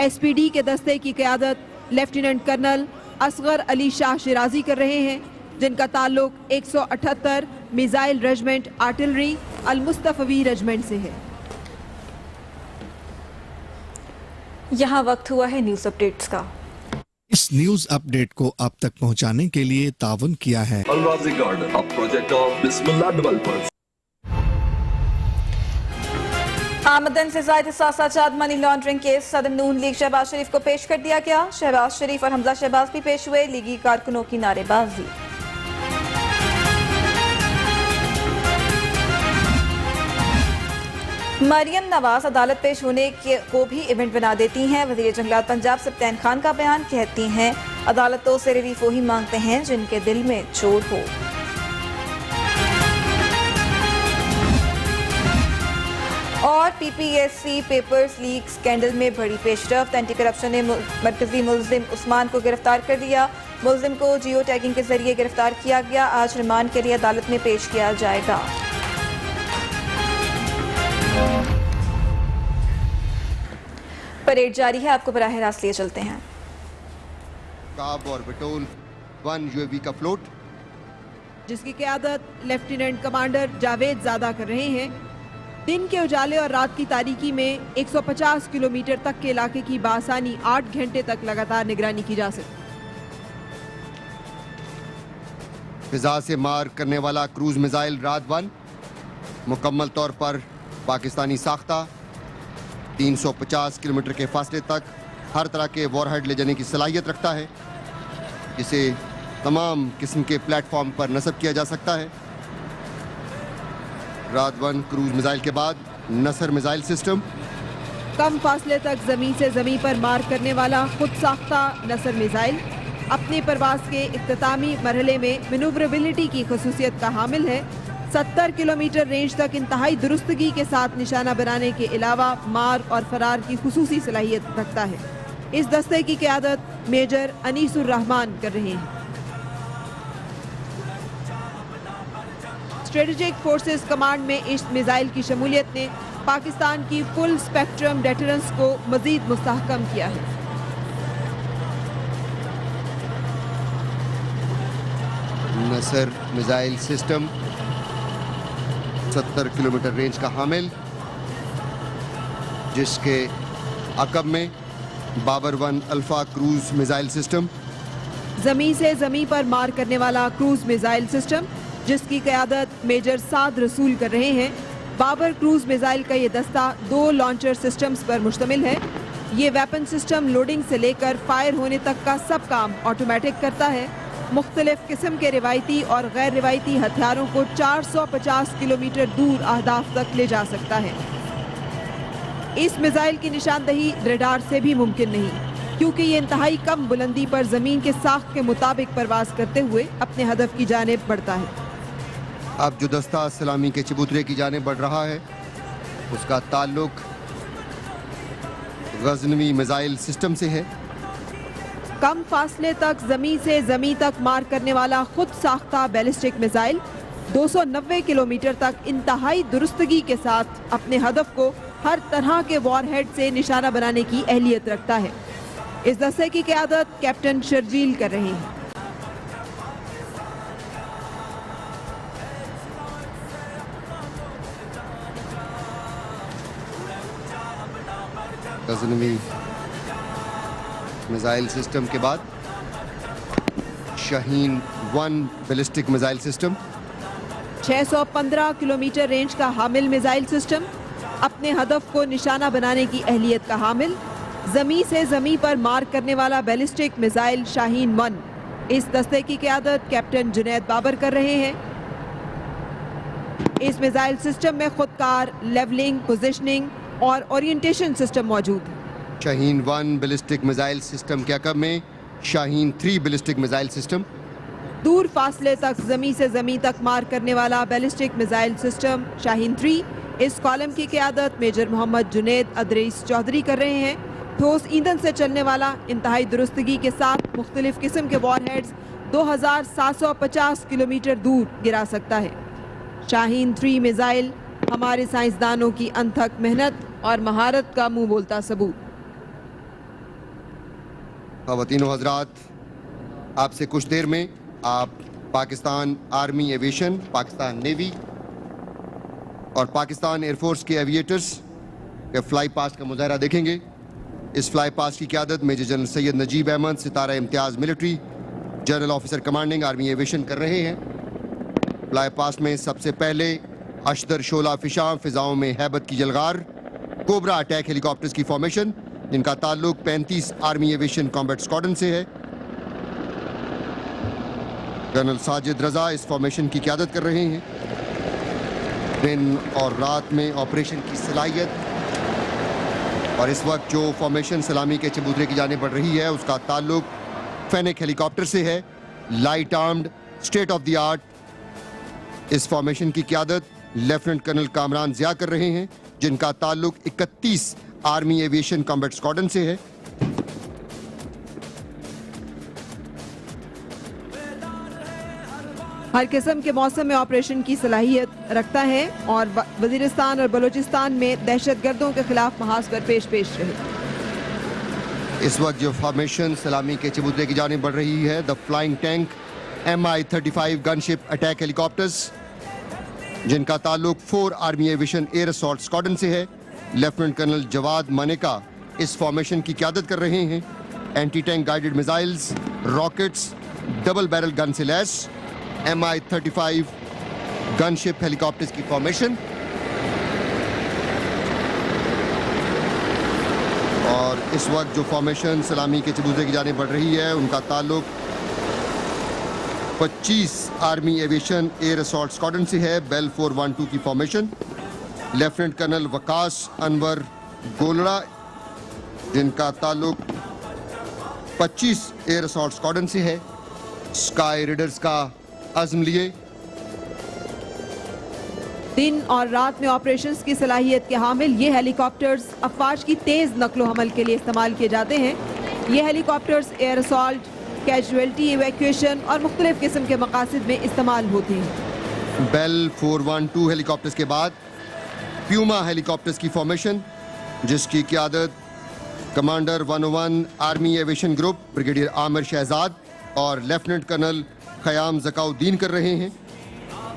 SPD के दस्ते की क़यादत लेफ्टिनेंट कर्नल असगर अली शाह शिराजी कर रहे हैं, जिनका ताल्लुक 178 मिसाइल रेजिमेंट आर्टिलरी अल मुस्तफवी रेजिमेंट से है। यहाँ वक्त हुआ है न्यूज़ अपडेट्स का। इस न्यूज अपडेट को आप तक पहुंचाने के लिए ताउन किया है Al-Razi Garden, a project of Bismillah Developers. आमदन से ज़ायद सासाजात मनी लॉन्ड्रिंग केस सदर नून लीग शहबाज शरीफ को पेश कर दिया गया। शहबाज शरीफ और हमजा शहबाज भी पेश हुए। लीगी कारकुनों की नारेबाजी। मरियम नवाज अदालत पेश होने को भी इवेंट बना देती हैं। वज़ीर जंगलात पंजाब सप्तान खान का बयान, कहती हैं अदालतों से रिलीफ वही मांगते हैं जिनके दिल में चोट हो। और PPSC पेपर्स लीक स्कैंडल में बड़ी पेशरफ्त। एंटी करप्शन ने मरकजी मुल्जिम उस्मान को गिरफ्तार कर दिया। मुल्जिम को जियो टैगिंग के जरिए गिरफ्तार किया गया। आज रिमांड के लिए अदालत में पेश किया जाएगा। परेड जारी है, आपको बराह रास्त लिए चलते हैं। काब और बटोल 1 UAV का फ्लोट, जिसकी क़यादत लेफ्टिनेंट कमांडर जावेद ज़ादा कर रहे हैं। दिन के उजाले और रात की तारीकी में 150 किलोमीटर तक के इलाके की बासानी 8 घंटे तक लगातार निगरानी की जा सकती। फिजा से मार करने वाला क्रूज मिसाइल रात 1 मुकम्मल तौर पर पाकिस्तानी साख्ता 350 किलोमीटर के फासले तक हर तरह के वॉरहेड ले जाने की सलाहियत रखता है, जिसे तमाम किस्म के प्लेटफॉर्म पर नस्ब किया जा सकता है। रात 1 क्रूज मिसाइल के बाद नसर मिसाइल सिस्टम, कम फासले तक जमीन से जमीन पर मार करने वाला खुद साख्ता नसर मिसाइल अपनी परवाज के इख्तितामी मरहले में मैनूवरेबिलिटी की खसूसियत का हामिल है। 70 किलोमीटर रेंज तक इंतहाई दुरुस्तगी के साथ निशाना बनाने के अलावा मार और फरार की खुसूसी सलाहियत रखता है। इस दस्ते की क़यादत मेजर अनीसुर रहमान कर रहे हैं। स्ट्रेटेजिक फोर्सेस कमांड में इस मिसाइल की शमूलियत ने पाकिस्तान की फुल स्पेक्ट्रम डेटरेंस को मजीद मुस्तहकम किया है। Nasr missile system 70 kilometre range का हामिल, जिसके अकब में Babur 1 alpha cruise missile system, जमीन से जमीन पर मार करने वाला क्रूज मिसाइल सिस्टम, जिसकी क़यादत मेजर साद रसूल कर रहे हैं। बाबर क्रूज मिसाइल का ये दस्ता 2 लॉन्चर सिस्टम्स पर मुश्तमिल है। ये वेपन सिस्टम लोडिंग से लेकर फायर होने तक का सब काम ऑटोमेटिक करता है। मुख्तलिफ किस्म के रिवायती और गैर रिवायती हथियारों को 450 किलोमीटर दूर अहदाफ तक ले जा सकता है। इस मिसाइल की निशानदही रडार से भी मुमकिन नहीं, क्योंकि ये इंतहाई कम बुलंदी पर जमीन के साख के मुताबिक परवाज करते हुए अपने हदफ की जानिब बढ़ता है। अब जो दस्ता सलामी के चबूतरे की जानिब बढ़ रहा है, उसका ताल्लुक गजनवी मिसाइल सिस्टम से है। कम फासले तक जमीन से जमीन तक मार करने वाला खुद साख्ता बैलिस्टिक मिसाइल 290 किलोमीटर तक इंतहाई दुरुस्तगी के साथ अपने हदफ को हर तरह के वॉरहेड से निशाना बनाने की अहलियत रखता है। इस दस्ते की क़यादत कैप्टन शर्जील कर रहे हैं। गजनवी मिसाइल सिस्टम के बाद Shaheen 1 ballistic missile system, 615 kilometre range का हामिल मिसाइल सिस्टम, अपने हदफ को निशाना बनाने की अहलियत का हामिल, जमीन से जमीन पर मार करने वाला बैलिस्टिक मिसाइल शाहीन 1। इस दस्ते की क़यादत कैप्टन जुनैद बाबर कर रहे हैं। इस मिसाइल सिस्टम में खुदकार लेवलिंग, पोजिशनिंग और ओरिएंटेशन सिस्टम मौजूद है। शाहीन 1 बैलिस्टिक मिसाइल सिस्टम के अकब में शाहीन 3 बैलिस्टिक मिसाइल सिस्टम, दूर फासले तक जमीन से जमीन तक मार करने वाला बैलिस्टिक मिसाइल सिस्टम शाहीन 3। इस कॉलम की क़यादत मेजर मोहम्मद जुनैद अदरीस चौधरी कर रहे हैं। ठोस ईंधन से चलने वाला इंतहाई दुरुस्तगी के साथ मुख्तलिफ किस्म के वॉरहेड्स 2750 किलोमीटर दूर गिरा सकता है। शाहीन 3 मिसाइल हमारे साइंसदानों की अनथक मेहनत और महारत का मुंह बोलता सबूत। ख़वातीनो हज़रात, आपसे कुछ देर में आप Pakistan army aviation, Pakistan navy और पाकिस्तान एयरफोर्स के एविएटर्स के फ्लाई पास्ट का मुजाहरा देखेंगे। इस फ्लाई पास्ट की क़यादत major general Syed Najeeb Ahmed, Sitara Imtiaz military general officer commanding army aviation कर रहे हैं। फ्लाई पास्ट में सबसे पहले अशदर शोला फिशां, फिजाओं में हैबत की जलगार, कोबरा अटैक हेलीकॉप्टर्स की फॉर्मेशन, जिनका ताल्लुक 35 आर्मी एविएशन कॉम्बैट स्क्वाड्रन से है। जनरल साजिद रजा इस फॉर्मेशन की क़यादत कर रहे हैं। दिन और रात में ऑपरेशन की सलाहियत और इस वक्त जो फॉर्मेशन सलामी के चबूतरे की जाने बढ़ रही है, उसका ताल्लुक फेनिक हेलीकॉप्टर से है। Light armed, state of the art इस फॉर्मेशन की क़यादत लेफ्टिनेंट कर्नल कामरान ज़िया कर रहे हैं, जिनका ताल्लुक 31 आर्मी एविएशन कॉम्बैट स्क्वाड्रन से है। हर किस्म के मौसम में ऑपरेशन की सलाहियत रखता है और वजीरिस्तान और बलूचिस्तान में दहशतगर्दों के खिलाफ महाज पर पेश रहे। इस वक्त जो फॉर्मेशन सलामी के चबूतरे की जानिब बढ़ रही है, the flying tank MI-35 gunship attack helicopters, जिनका ताल्लुक 4 army aviation air assault squadron से है। लेफ्टिनेंट कर्नल जवाद मानेका इस फॉर्मेशन की क़यादत कर रहे हैं। Anti tank guided missiles, rockets, double barrel gun से लैस MI-35 गनशिप हेलीकॉप्टर्स की फॉर्मेशन। और और इस वक्त जो फॉर्मेशन सलामी के चबूतरे की जाने बढ़ रही है उनका ताल्लुक 25 army aviation air assault squadron से है। बेल 412 की formation lieutenant colonel Waqas Anwar Golra जिनका ताल्लुक 25 एयर असॉल्ट स्क्वाड्रन से है। स्काई रेडर्स का अज़्म लिए दिन और रात में ऑपरेशंस की सलाहियत के हामिल ये हेलीकॉप्टर्स अफवाज की तेज नकलो हमल के लिए इस्तेमाल किए जाते हैं। ये helicopters air assault, casualty evacuation और मुख्तलिफ किस्म के मकासद में इस्तेमाल होते हैं। बेल 412 हेलीकॉप्टर्स के बाद प्यूमा हेलीकॉप्टर्स की फॉर्मेशन जिसकी क़ियादत commander 101 army aviation group brigadier Amir Shahzad और लेफ्टिनेंट कर्नल ख़याम ज़काउद्दीन कर रहे हैं,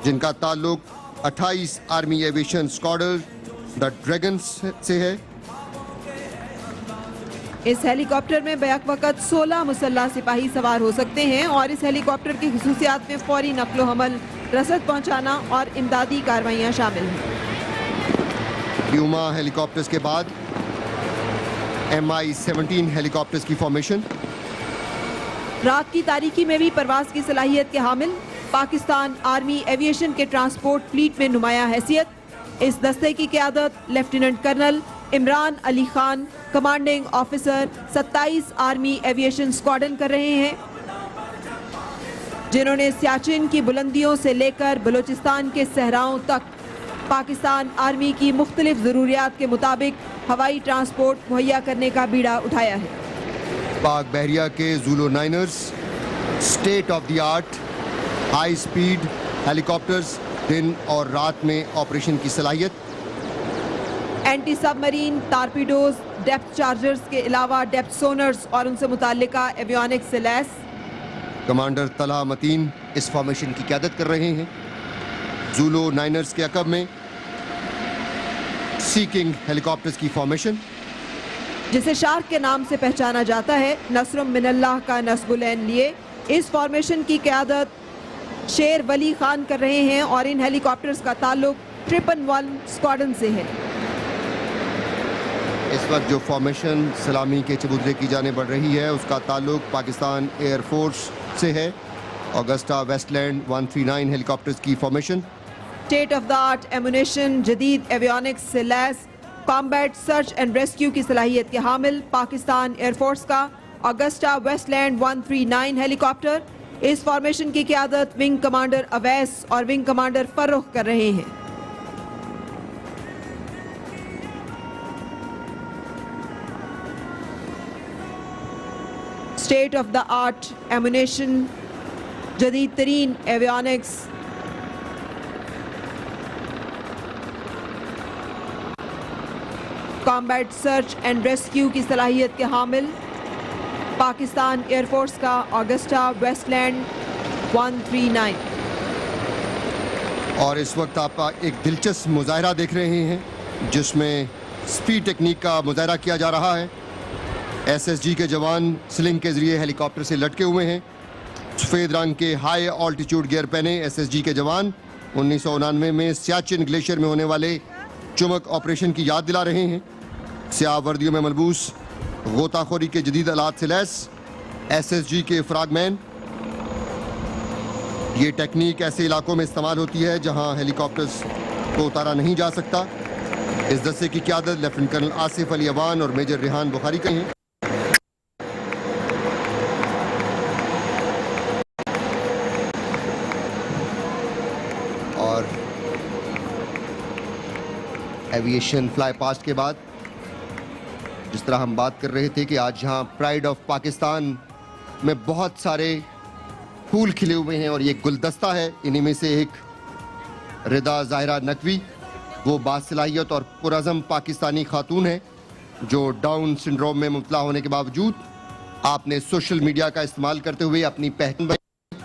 जिनका ताल्लुक 28 army aviation squadron the dragons से है। इस हेलीकॉप्टर में बैक वक्त 16 मुसल्लह सिपाही सवार हो सकते हैं और इस हेलीकॉप्टर की खसूसियात में फौरी नकलो हमल, रसद पहुंचाना और इमदादी कार्रवाइयाँ शामिल हैं। प्यूमा हेलीकॉप्टर्स के बाद MI-17 हेलीकॉप्टर्स की फॉर्मेशन रात की तारीकी में भी परवाज की सलाहियत के हामिल पाकिस्तान आर्मी एविएशन के ट्रांसपोर्ट फ्लीट में नुमाया हैसियत इस दस्ते की क़यादत lieutenant colonel Imran Ali Khan commanding officer 27 army aviation squadron कर रहे हैं, जिन्होंने सियाचिन की बुलंदियों से लेकर बलूचिस्तान के सहराओं तक पाकिस्तान आर्मी की मुख्तलिफ ज़रूरियात के मुताबिक हवाई ट्रांसपोर्ट मुहैया करने का बीड़ा उठाया है। पाक बहरिया के zulu niners state of the art high speed helicopters दिन और रात में ऑपरेशन की सलाहियत, anti submarine torpedoes, depth chargers के अलावा डेप्थ सोनर्स और उनसे मुताल्लिका एवियोनिक्स से लैस। कमांडर तलहा मतीन इस फॉर्मेशन की क़यादत कर रहे हैं। ज़ूलो नाइनर्स के अकब में सीकिंग हेलीकॉप्टर्स की फॉर्मेशन जिसे शार्क के नाम से पहचाना जाता है, नसरुम मिनल्लाह का नस्बुलैन लिए इस फॉर्मेशन की क़यादत शेर वली खान कर रहे हैं और इन हेलीकॉप्टर्स का ताल्लुक 111 स्क्वाड्रन से है। इस वक्त जो फॉर्मेशन सलामी के चबूतरे की जाने बढ़ रही है उसका ताल्लुक पाकिस्तान एयरफोर्स से है। ऑगस्टा वेस्टलैंड 139 हेलीकॉप्टर्स की formation state of the art ammunition, जदीद एवियोनिक्स से lace combat search and rescue की सलाहियत के हामिल पाकिस्तान एयरफोर्स का ऑगस्टा वेस्टलैंड 139 हेलीकॉप्टर इस फॉर्मेशन की क़यादत विंग कमांडर अवैस और विंग कमांडर फर्रुख कर रहे हैं। State of the art ammunition, जदीद तरीन avionics, combat search and rescue की सलाहियत के हामिल पाकिस्तान एयरफोर्स का ऑगस्टा वेस्टलैंड 139। और इस वक्त आप एक दिलचस्प मुजाहरा देख रहे हैं जिसमें स्पीड टेक्निक का मुजाहरा किया जा रहा है। SSG के जवान स्लिंग के जरिए हेलीकॉप्टर से लटके हुए हैं। सफ़ेद रंग के हाई ऑल्टीट्यूड गियर पहने SSG के जवान 1999 में सियाचिन ग्लेशियर में होने वाले चुमक ऑपरेशन की याद दिला रहे हैं। स्याह वर्दियों में मलबूस गोताखोरी के जदीद आलात से लैस SSG के फ्रैगमैन। ये टेक्निक ऐसे इलाकों में इस्तेमाल होती है जहां हेलीकॉप्टर्स को उतारा नहीं जा सकता। इस दस्ते की क़यादत लेफ्टिनेंट कर्नल आसिफ अली अवान और मेजर रेहान बुखारी की हैं। और एविएशन फ्लाई पास्ट के बाद जिस तरह हम बात कर रहे थे कि आज यहाँ प्राइड ऑफ पाकिस्तान में बहुत सारे फूल खिले हुए हैं और ये गुलदस्ता है। इन्हीं में से एक रिदा ज़ाहिरा नकवी, वो बासलाहियत और पुरअज़म पाकिस्तानी खातून है जो डाउन सिंड्रोम में मुब्तला होने के बावजूद आपने सोशल मीडिया का इस्तेमाल करते हुए अपनी पहचान बनाई।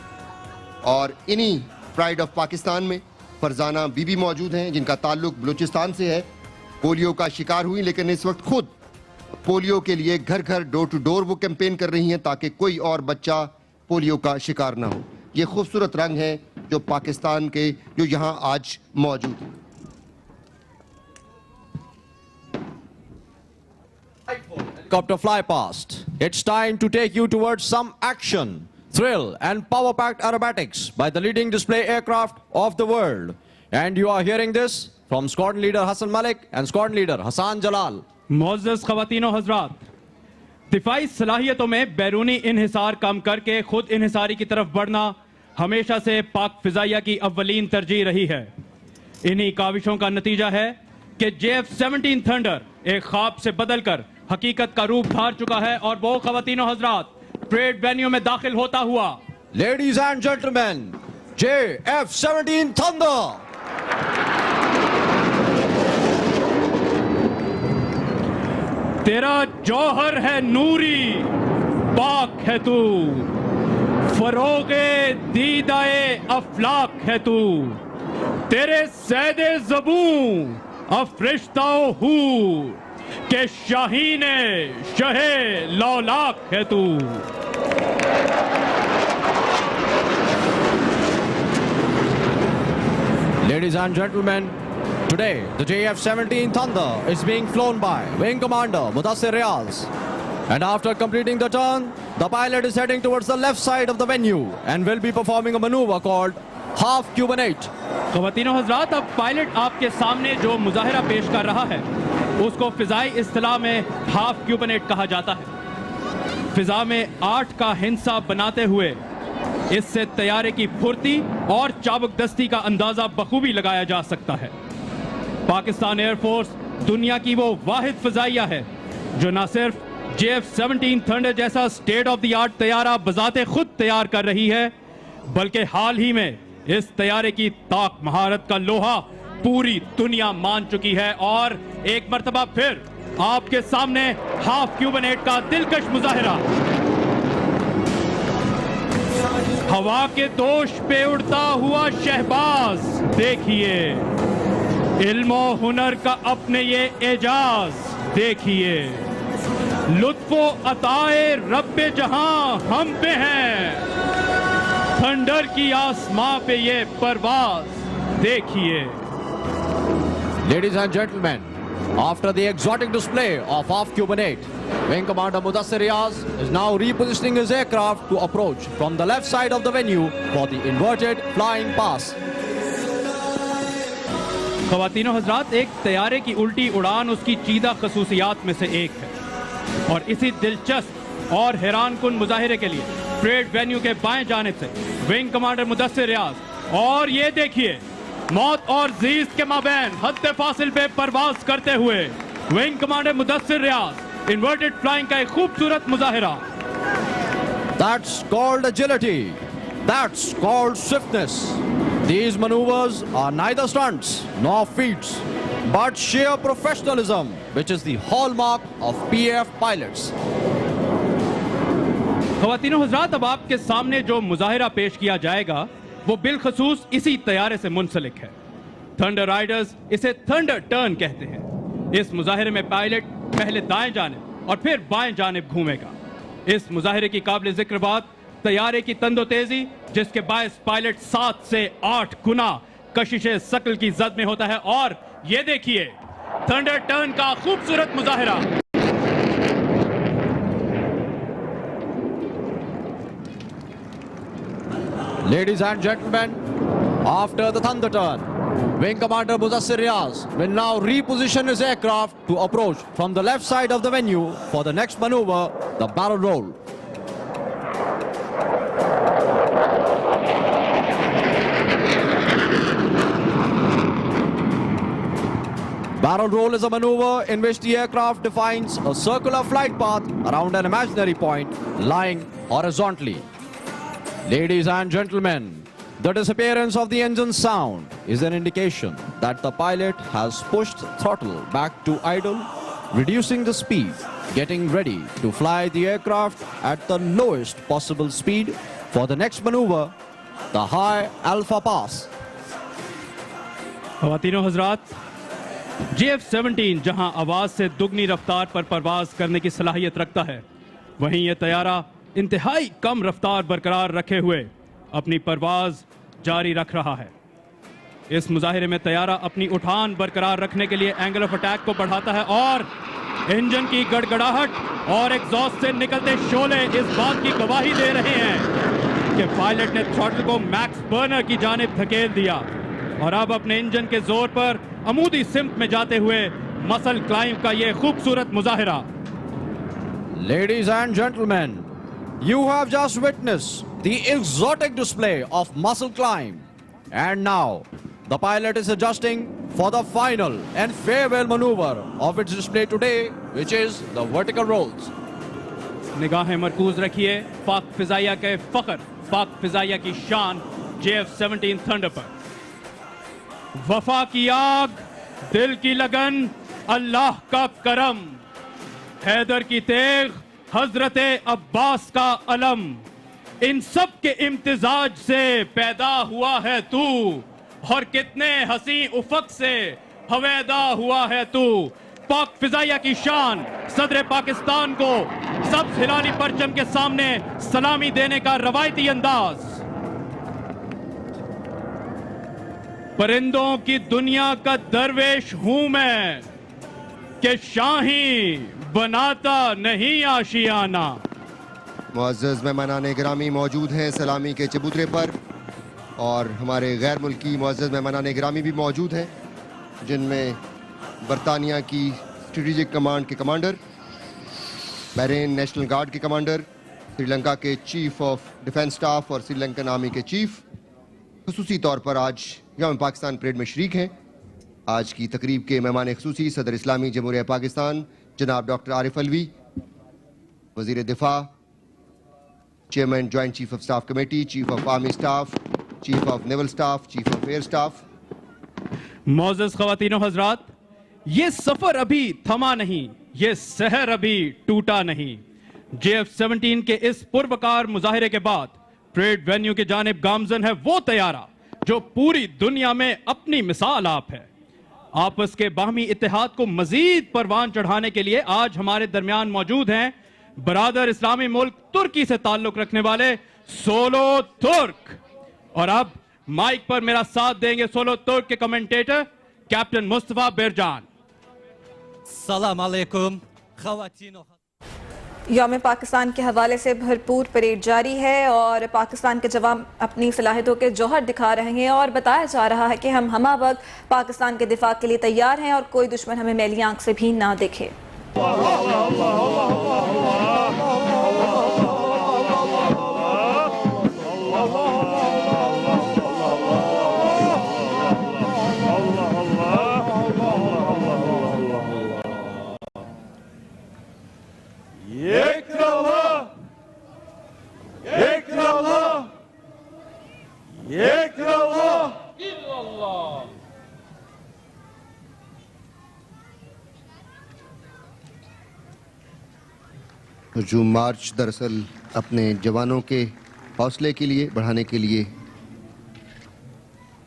और इन्हीं प्राइड ऑफ पाकिस्तान में फरजाना बीबी मौजूद हैं जिनका ताल्लुक बलूचिस्तान से है। पोलियो का शिकार हुई लेकिन इस वक्त खुद पोलियो के लिए घर घर डोर टू डोर वो कैंपेन कर रही हैं ताकि कोई और बच्चा पोलियो का शिकार ना हो। ये खूबसूरत रंग है जो पाकिस्तान के जो यहाँ आज मौजूद है। helicopter fly past. It's time to take you towards some action, thrill and power-packed aerobatics by the leading display aircraft of the world. And you are hearing this from Squadron Leader Hassan Malik and Squadron Leader Hassan Jalal. मोअज़्ज़ज़ ख़वातीन और हज़रात, दिफ़ाई सलाहियतों में बैरूनी इन्हिसार कम करके खुद इन्हिसारी की तरफ बढ़ना हमेशा से पाक फ़िज़ाइया की अव्वलीन तरजीह रही है। इन्हीं काविशों का नतीजा है कि JF-17 थंडर एक ख्वाब से बदलकर हकीकत का रूप धार चुका है और वो ख़वातीन और हज़रात परेड वेन्यू में दाखिल होता हुआ। Ladies and gentlemen, JF-17 Thunder. तेरा जौहर है नूरी, पाक है तू, फरोगे दीदाए अफलाक है तू, तेरे सैदे ज़बूं अफरिश्ताओ हूर के शाहीने शहे लौलाक है तू। Ladies and gentlemen, today the JF-17 Thunder is being flown by Wing Commander Mudassir Riaz. And after completing the turn, the pilot is heading towards the left side of the venue and will be performing a maneuver called Half Cubanate. ख़वातीनो हज़रात, अब pilot आपके सामने जो मुज़ाहिरा पेश कर रहा है उसको फ़िज़ाई इस्तिलाह में हाफ क्यूबनेट कहा जाता है। फ़िज़ा में 8 का हिंसा बनाते हुए इससे तैयारे की फुर्ती और चाबुकदस्ती का अंदाज़ा बखूबी लगाया जा सकता है। पाकिस्तान एयरफोर्स दुनिया की वो वाहिद फ़िज़ाइया है जो न सिर्फ JF-17 थंडर जैसा स्टेट ऑफ द आर्ट तैयारा बजाते खुद तैयार कर रही है, बल्कि हाल ही में इस तैयारे की ताक महारत का लोहा पूरी दुनिया मान चुकी है। और एक मर्तबा फिर आपके सामने हाफ क्यूबनेट का दिलकश मुजाहिरा। हवा के दोष पे उड़ता हुआ शहबाज देखिए, इल्मो हुनर का अपने ये एजाज देखिए, लुत्फो अताए रब्बे जहां हम पे हैं, थंडर की आसमां पे ये परवाज देखिए। Ladies and gentlemen, after the exotic display of Half Cubanate, Wing Commander Mudassir Riaz is now repositioning his aircraft to approach from the left side of the venue for the inverted flying pass. ख़वातीनो हज़रात, एक तैयारे की उल्टी उड़ान उसकी चीदा खसूसियात में से एक है और इसी दिलचस्प और हैरान कुन मुजाहिरे के लिए परेड वेन्यू के बाएं जानिब से विंग कमांडर मुदस्सिर रियाज और ये देखिए मौत और जीज के माबैन हद फासिल पे परवाज करते हुए विंग कमांडर मुदस्सिर रियाज इन्वर्टेड फ्लाइंग का एक खूबसूरत मुजाहिरा। That's called agility. That's called swiftness. These maneuvers are neither stunts nor feats, but sheer professionalism, which is the hallmark of PAF pilots. ख़वातीनो हज़रात, अब आपके सामने जो मुजाहिरा पेश किया जाएगा वो बिलखसूस इसी तैयारे से मुंसलिक है। थंडर राइडर्स इसे थंडर टर्न कहते हैं। इस मुजाहिरे में पायलट पहले दाएं जानिब और फिर बाएं जानिब घूमेगा। इस मुजाहिरे की काबिल जिक्र बात तैयारे की तंदो तेजी, जिसके बायस पायलट 7 से 8 गुना कशिशे सकल की जद में होता है। और ये देखिए थंडर टर्न का खूबसूरत मुजाहिरा। Ladies and gentlemen, after the thunder turn, Wing Commander Mudassir Riaz will now reposition his aircraft to approach from the left side of the venue for the next maneuver, the barrel roll. Barrel roll is a maneuver in which the aircraft defines a circular flight path around an imaginary point lying horizontally. Ladies and gentlemen, the disappearance of the engine sound is an indication that the pilot has pushed throttle back to idle, reducing the speed, getting ready to fly the aircraft at the lowest possible speed for the next maneuver, the high alpha pass. ख़वातीनो Hazrat, JF-17 जहां आवाज से दुगनी रफ्तार पर परवाज करने की सलाहियत रखता है, वहीं यह तैयारा इंतहाई कम रफ्तार बरकरार रखे हुए अपनी परवाज जारी रख रहा है। इस मुजाहिरे में तैयारा अपनी उठान बरकरार रखने के लिए एंगल ऑफ अटैक को बढ़ाता है और इंजन की गड़गड़ाहट और एग्जॉस्ट से निकलते शोले इस बात की गवाही दे रहे हैं कि पायलट ने थ्रॉटल को मैक्स बर्नर की जानिब धकेल दिया और अब अपने इंजन के जोर पर अमूदी सिम्त में जाते हुए मसल क्लाइंब का ये खूबसूरत मुजाहिरा। Ladies and gentlemen, you have just witnessed the exotic display of muscle climb. And now, the pilot is adjusting for the final and farewell maneuver of its display today, which is the vertical rolls. निगाहें मरकूज रखिए पाक फिजाइया के फख्र, पाक फिजाइया की शान JF-17 thunder पर। वफा की आग, दिल की लगन, अल्लाह का करम, हैदर की तेग, हजरत अब्बास का अलम, इन सब के इम्तिजाज से पैदा हुआ है तू और कितने हसी उफक से हवेदा हुआ है तू। पाक फिजाइया की शान, सदर पाकिस्तान को सब्ज हिलाली परचम के सामने सलामी देने का रवायती अंदाज। परिंदों की दुनिया का दरवेश हूं मैं कि शाही बनाता नहीं आशियाना। मुअज़्ज़ज़ मेहमानान गिरामी मौजूद हैं सलामी के चबूतरे पर और हमारे गैर मुल्की मुअज़्ज़ज़ मेहमानान गिरामी भी मौजूद हैं, जिनमें बरतानिया की स्ट्रेटेजिक कमांड के कमांडर, बहरीन नेशनल गार्ड के कमांडर, श्रीलंका के चीफ ऑफ डिफेंस स्टाफ और श्रीलंकन आर्मी के चीफ खुसूसी तौर पर आज यौम पाकिस्तान परेड में शरीक हैं। आज की तकरीब के मेहमान खुसूसी सदर इस्लामी जमहूरिया पाकिस्तान जनाब डॉक्टर आरिफ अलवी, वज़ीर दिफा, chairman joint chief of staff committee, chief of army staff, chief of naval staff, chief of air staff. मोअज़्ज़ज़ ख़वातीनो हज़रात, ये सफर अभी थमा नहीं, ये सहर अभी टूटा नहीं। JF-17 के इस पुरवकार मुजाहिरे के बाद परेड वेन्यू की जानिब गामजन है वो तैयारा जो पूरी दुनिया में अपनी मिसाल आप है। आपस के बाहमी इत्तेहाद को मजीद परवान चढ़ाने के लिए आज हमारे दरमियान मौजूद हैं बरादर इस्लामी मुल्क तुर्की से ताल्लुक रखने वाले सोलो तुर्क। और अब माइक पर मेरा साथ देंगे सोलो तुर्क के कमेंटेटर कैप्टन मुस्तफा बिरजान। सलाम अलैकुम ख़वातीनो। यौम पाकिस्तान के हवाले से भरपूर परेड जारी है और पाकिस्तान के जवान अपनी सलाहियतों के जौहर दिखा रहे हैं और बताया जा रहा है कि हम हमा वक्त पाकिस्तान के दिफा के लिए तैयार हैं और कोई दुश्मन हमें मैली आंख से भी ना देखे। हजूम मार्च दरअसल अपने जवानों के हौसले के लिए बढ़ाने के लिए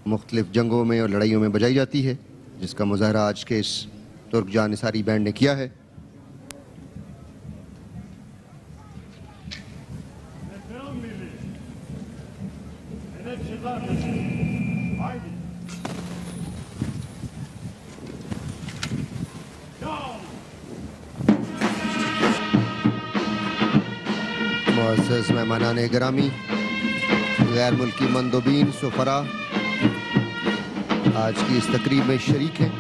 मुख्तलिफ जंगों में और लड़ाइयों में बजाई जाती है, जिसका मुजाहरा आज के इस तुर्क जान निसारी बैंड ने किया है। मुअज़्ज़ज़ मेहमानान गिरामी, गैर मुल्की मंदोबीन सुफरा आज की इस तकरीब में शरीक हैं।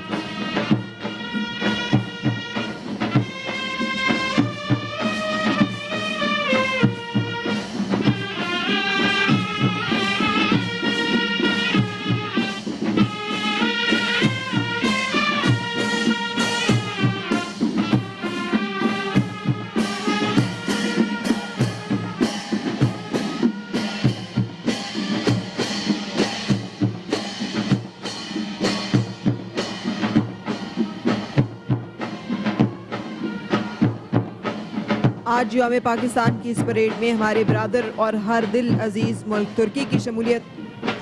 आज यौम पाकिस्तान की इस परेड में हमारे बरादर और हर दिल अजीज मुल्क तुर्की की शमूलियत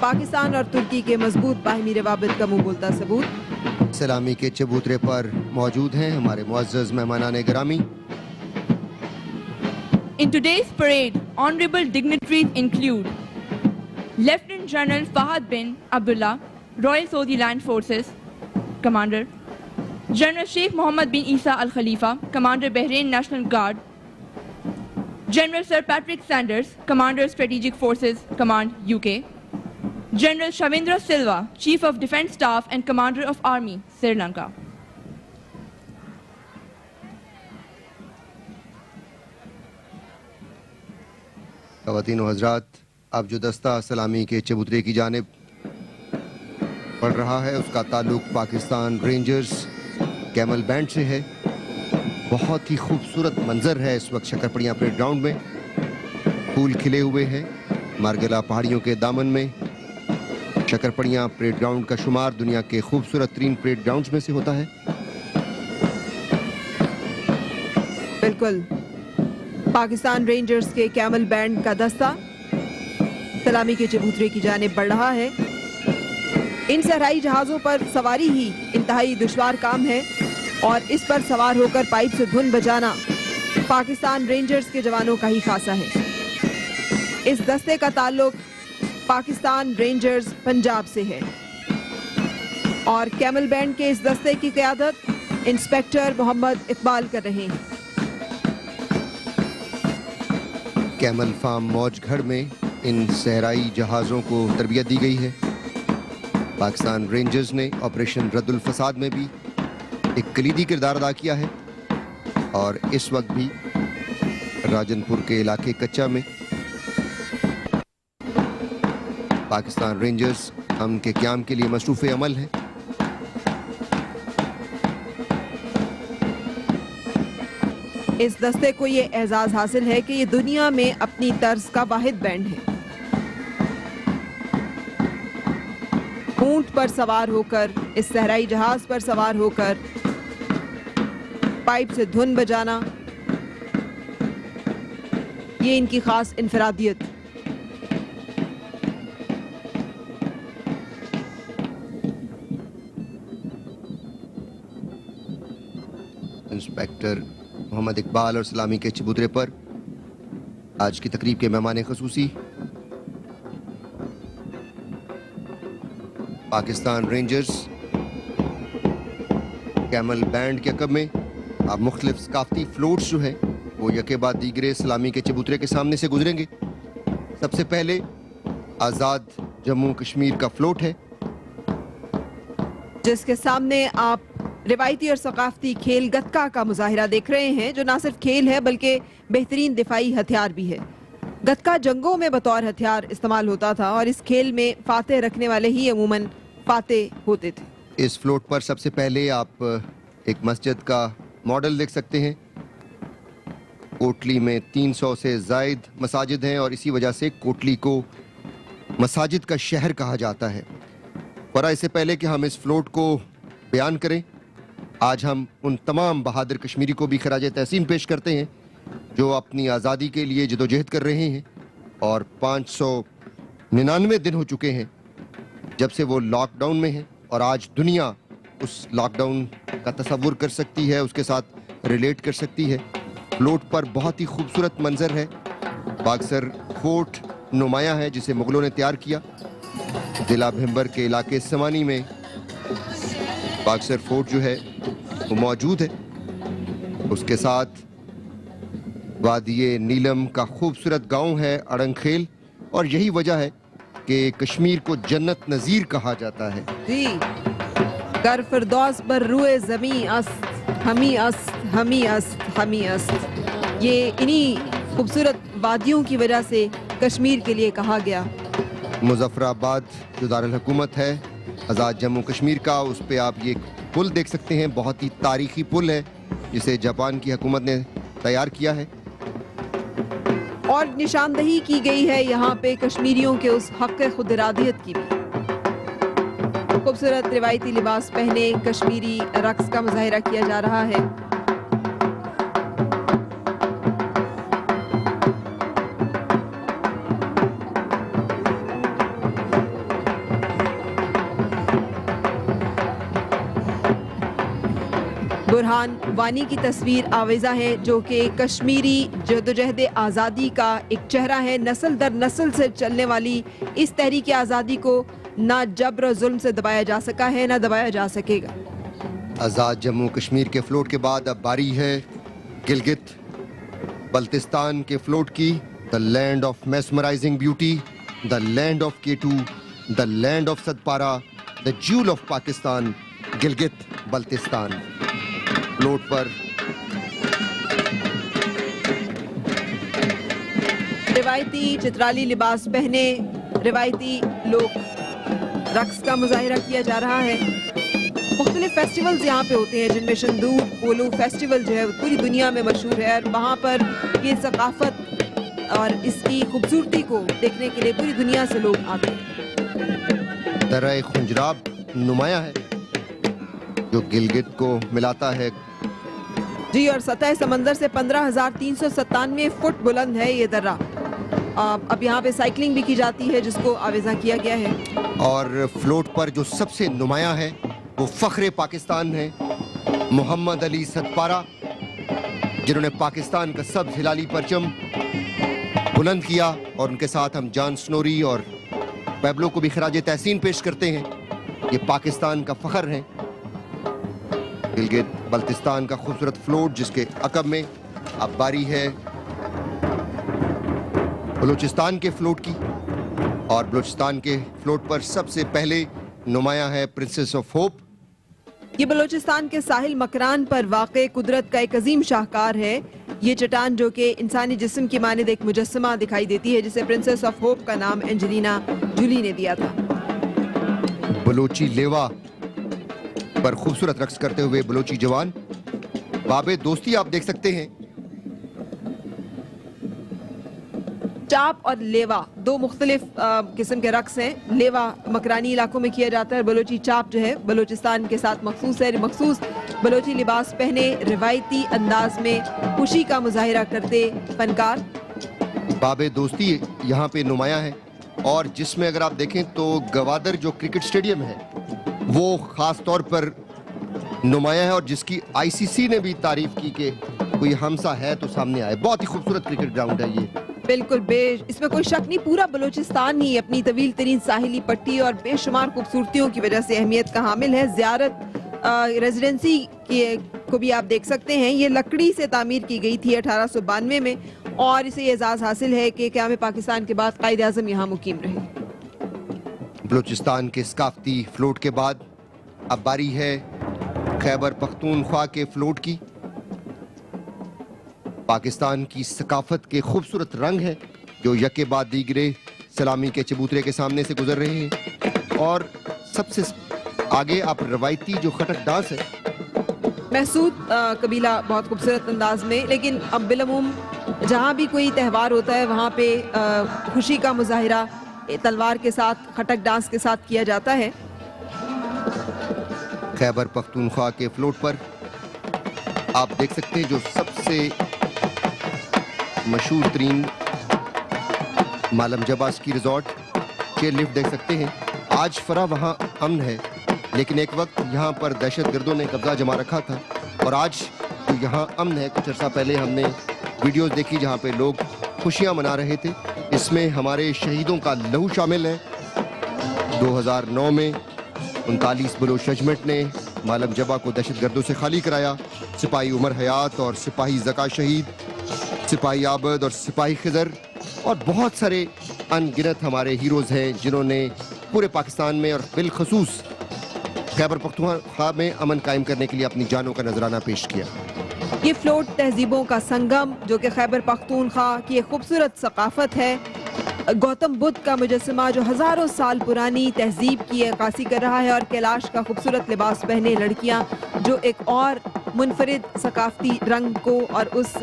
पाकिस्तान और तुर्की के मजबूत बाहमी रवाबित का मुंह बोलता सबूत। सलामी के चबूतरे पर मौजूद हैं हमारे मुअज़्ज़ज़ मेहमानान गिरामी। In today's parade, honorable dignitaries include Lieutenant General Fahad bin Abdullah, Royal Saudi Land Forces, Commander. General Sheikh Mohammed bin Isa Al Khalifa, Commander Bahrain National Guard. General Sir Patrick Sanders, Commander Strategic Forces, Command UK. General Shavindra Silva, Chief of Defence Staff and Commander of Army, Sri Lanka. ख़वातीन व हज़रात, अब जो दस्ता सलामी के चबूतरे की जानिब बढ़ रहा है उसका ताल्लुक पाकिस्तान रेंजर्स कैमल बैंड से है। बहुत ही खूबसूरत मंजर है इस वक्त शकरपड़ियाँ परेड ग्राउंड में। फूल खिले हुए हैं मारगला पहाड़ियों के दामन में। शकरपड़ियाँ परेड ग्राउंड का शुमार दुनिया के खूबसूरत तरीन परेड ग्राउंड्स में से होता है। बिल्कुल, पाकिस्तान रेंजर्स के कैमल बैंड का दस्ता सलामी के चबूतरे की जानिब बढ़ रहा है। इन सहराई जहाज़ों पर सवारी ही इंतहाई दुश्वार काम है और इस पर सवार होकर पाइप से धुन बजाना पाकिस्तान रेंजर्स के जवानों का ही खासा है। इस दस्ते का ताल्लुक पाकिस्तान रेंजर्स पंजाब से है और कैमल बैंड के इस दस्ते की क़यादत इंस्पेक्टर मोहम्मद इकबाल कर रहे हैं। कैमल फार्म मौजगढ़ में इन सहराई जहाज़ों को तरबियत दी गई है। पाकिस्तान रेंजर्स ने ऑपरेशन रद्दुल फसाद में भी एक कलीदी किरदार अदा किया है और इस वक्त भी राजनपुर के इलाके कच्चा में पाकिस्तान रेंजर्स हम के क़याम के लिए मसरूफ़ अमल है। इस दस्ते को ये एजाज़ हासिल है कि ये दुनिया में अपनी तर्ज का वाहिद बैंड है। ऊंट पर सवार होकर, इस सहराई जहाज पर सवार होकर पाइप से धुन बजाना, ये इनकी खास इनफरादियत। इंस्पेक्टर मोहम्मद इकबाल और सलामी के चबूतरे पर आज की तकरीब के मेहमान ख़ुसूसी पाकिस्तान रेंजर्स कैमल बैंड के अक़ब में अब मुख्तलिफ सकाफ़ती फ्लोट्स जो हैं वो यके बाद दीगरे सलामी के चबूतरे के सामने से गुजरेंगे। सबसे पहले आज़ाद जम्मू कश्मीर का फ्लोट है जिसके सामने आप रिवायती और सकाफती खेल गतका का मुजाहिरा देख रहे हैं, जो ना सिर्फ खेल है बल्कि बेहतरीन दिफाई हथियार भी है। गतका जंगों में बतौर हथियार इस्तेमाल होता था और इस खेल में फातेह रखने वाले ही अमूमन फातेह होते थे। इस फ्लोट पर सबसे पहले आप एक मस्जिद का मॉडल देख सकते हैं। कोटली में 300 से ज़ायद मसाजिद हैं और इसी वजह से कोटली को मसाजिद का शहर कहा जाता है। और इससे पहले कि हम इस फ्लोट को बयान करें, आज हम उन तमाम बहादुर कश्मीरी को भी खराज तहसीन पेश करते हैं जो अपनी आज़ादी के लिए जदोजहद कर रहे हैं और 599 दिन हो चुके हैं जब से वो लॉकडाउन में हैं और आज दुनिया उस लॉकडाउन का तसव्वुर कर सकती है, उसके साथ रिलेट कर सकती है। फ्लोट पर बहुत ही खूबसूरत मंजर है। बाक्सर फोर्ट नुमाया है जिसे मुगलों ने तैयार किया। जिला भिम्बर के इलाके समानी में बाक्सर फोर्ट जो है वो मौजूद है। उसके साथ वादिये नीलम का खूबसूरत गांव है अड़ंगखेल और यही वजह है कि कश्मीर को जन्नत नज़ीर कहा जाता है। जी, कर फिरदौस पर रुए ज़मी अस्त, हमी अस्त, हमी अस्त, हमी अस्त। ये इन्हीं खूबसूरत वादियों की वजह से कश्मीर के लिए कहा गया। मुजफ्फराबाद जो दारुल हुकूमत है आज़ाद जम्मू कश्मीर का, उस पे आप ये पुल देख सकते हैं। बहुत ही तारीखी पुल है जिसे जापान की हुकूमत ने तैयार किया है और निशानदही की गई है यहाँ पे कश्मीरियों के उस हक़ खुद इरादियत की भी। खूबसूरत रिवायती लिबास पहने कश्मीरी रक्स का मुजाहिरा किया जा रहा है। बुरहान वानी की तस्वीर आवेज़ा है जो कि कश्मीरी जदोजहद आज़ादी का एक चेहरा है। नस्ल दर नस्ल से चलने वाली इस तहरीक आज़ादी को ना जबर और जुल्म से दबाया जा सका है ना दबाया जा सकेगा। आज़ाद जम्मू कश्मीर के फ्लोट के बाद अब बारी है गिलगित बल्तिस्तान के फ्लोट की। The land of mesmerising beauty, the land of K2, the land of Sadpara, the jewel of Pakistan, Gilgit Baltistan. Float पर रिवायती चित्राली लिबास पहने रिवायती लोग रक्स का मुजाहिरा किया जा रहा है। मुख्तलिफ फेस्टिवल्स यहाँ पे होते हैं जिनमें शंदूर पोलो फेस्टिवल जो है पूरी दुनिया में मशहूर है और वहाँ पर ये सकाफत और इसकी खूबसूरती को देखने के लिए पूरी दुनिया से लोग आते हैं। दर्रा खुंजराब नुमाया है जो गिलगित को मिलाता है। जी, और सतह समंदर से 15,397 फुट बुलंद है ये दर्रा। अब यहाँ पे साइकिलिंग भी की जाती है जिसको आवेजा किया गया है। और फ्लोट पर जो सबसे नुमाया है वो फख्रे पाकिस्तान है, मोहम्मद अली सदपारा, जिन्होंने पाकिस्तान का सब हिलाली परचम बुलंद किया। और उनके साथ हम जॉन स्नोरी और पैब्लो को भी खराज तहसीन पेश करते हैं। ये पाकिस्तान का फख्र है। गिलगित बल्तिस्तान का खूबसूरत फ्लोट जिसके अकब में अब बारी है बलूचिस्तान के फ्लोट की। और बलूचिस्तान के फ्लोट पर सबसे पहले नुमाया है प्रिंसेस ऑफ होप। ये बलूचिस्तान के साहिल मकरान पर वाक़े कुदरत का एक अजीम शाहकार है। ये चट्टान जो कि इंसानी जिस्म की मानिद एक मुजस्समा दिखाई देती है जिसे प्रिंसेस ऑफ होप का नाम एंजेलिना जूली ने दिया था। बलोची लेवा पर खूबसूरत रक्स करते हुए बलोची जवान। बाबे दोस्ती आप देख सकते हैं। चाप और लेवा दो मुख्तलिफ किस्म के रक्स हैं। लेवा मकरानी इलाकों में किया जाता है। बलोची चाप जो है बलूचिस्तान के साथ मखसूस है। मखसूस बलोची लिबास पहने रिवायती अंदाज में खुशी का मुजाहिरा करते फनकार। बाबे दोस्ती यहाँ पे नुमाया है और जिसमें अगर आप देखें तो गवादर जो क्रिकेट स्टेडियम है वो खास तौर पर नुमाया है और जिसकी ICC ने भी तारीफ की कि कोई हमसा है तो सामने आए। बहुत ही खूबसूरत क्रिकेट ग्राउंड है ये। बिल्कुल इसमें कोई शक नहीं। पूरा बलूचिस्तान ही अपनी तवील तरीन साहिली पट्टी और बेशुमार खूबसूरतियों की वजह से अहमियत का हामिल है। ज़ियारत रेजिडेंसी को भी आप देख सकते हैं। ये लकड़ी से तामीर की गई थी 1892 में और इसे एजाज़ हासिल है कि क़याम पाकिस्तान के बाद कायद आज़म यहाँ मुकीम रहे। बलूचिस्तान के सकाफती फ्लोट के बाद अब बारी है खैबर पख्तूनख्वा के फ्लोट की। पाकिस्तान की सकाफत के खूबसूरत रंग हैं जो यके बाद दीगरे सलामी के चबूतरे के सामने से गुजर रहे हैं। और सबसे आगे आप रवायती जो खटक डांस है महसूद कबीला बहुत खूबसूरत अंदाज में। लेकिन अब बिलअमूम जहाँ भी कोई त्यौहार होता है वहाँ पे खुशी का मुजाहिरा तलवार के साथ खटक डांस के साथ किया जाता है। खैबर पख्तूनख्वा के फ्लोट पर आप देख सकते हैं जो सबसे मशहूर तरीन मालम जबा स्की रिजॉर्ट के लिफ्ट देख सकते हैं। आज फरा वहाँ अमन है लेकिन एक वक्त यहाँ पर दहशत गर्दों ने कब्जा जमा रखा था और आज तो यहाँ अमन है। कुछ अर्सा पहले हमने वीडियोस देखी जहाँ पे लोग खुशियाँ मना रहे थे। इसमें हमारे शहीदों का लहू शामिल है। 2009 में 39 बलोच रेजिमेंट ने मालम जबा को दहशत गर्दों से खाली कराया। सिपाही उमर हयात और सिपाही ज़का शहीद, सिपाही आबद और सिपाही खिजर और बहुत सारे अनगिनत हमारे हीरोज़ हैं जिन्होंने पूरे पाकिस्तान में और बिलखसूस खैबर पख्तूनख्वा में अमन कायम करने के लिए अपनी जानों का नजराना पेश किया। ये फ्लोट तहजीबों का संगम जो कि खैबर पख्तूनख्वा की एक खूबसूरत सकाफत है। गौतम बुद्ध का मुजस्समा जो हज़ारों साल पुरानी तहजीब की अक्कासी कर रहा है और कैलाश का खूबसूरत लिबास पहने लड़कियां जो एक और मुनफरिद सकाफती रंग को और उस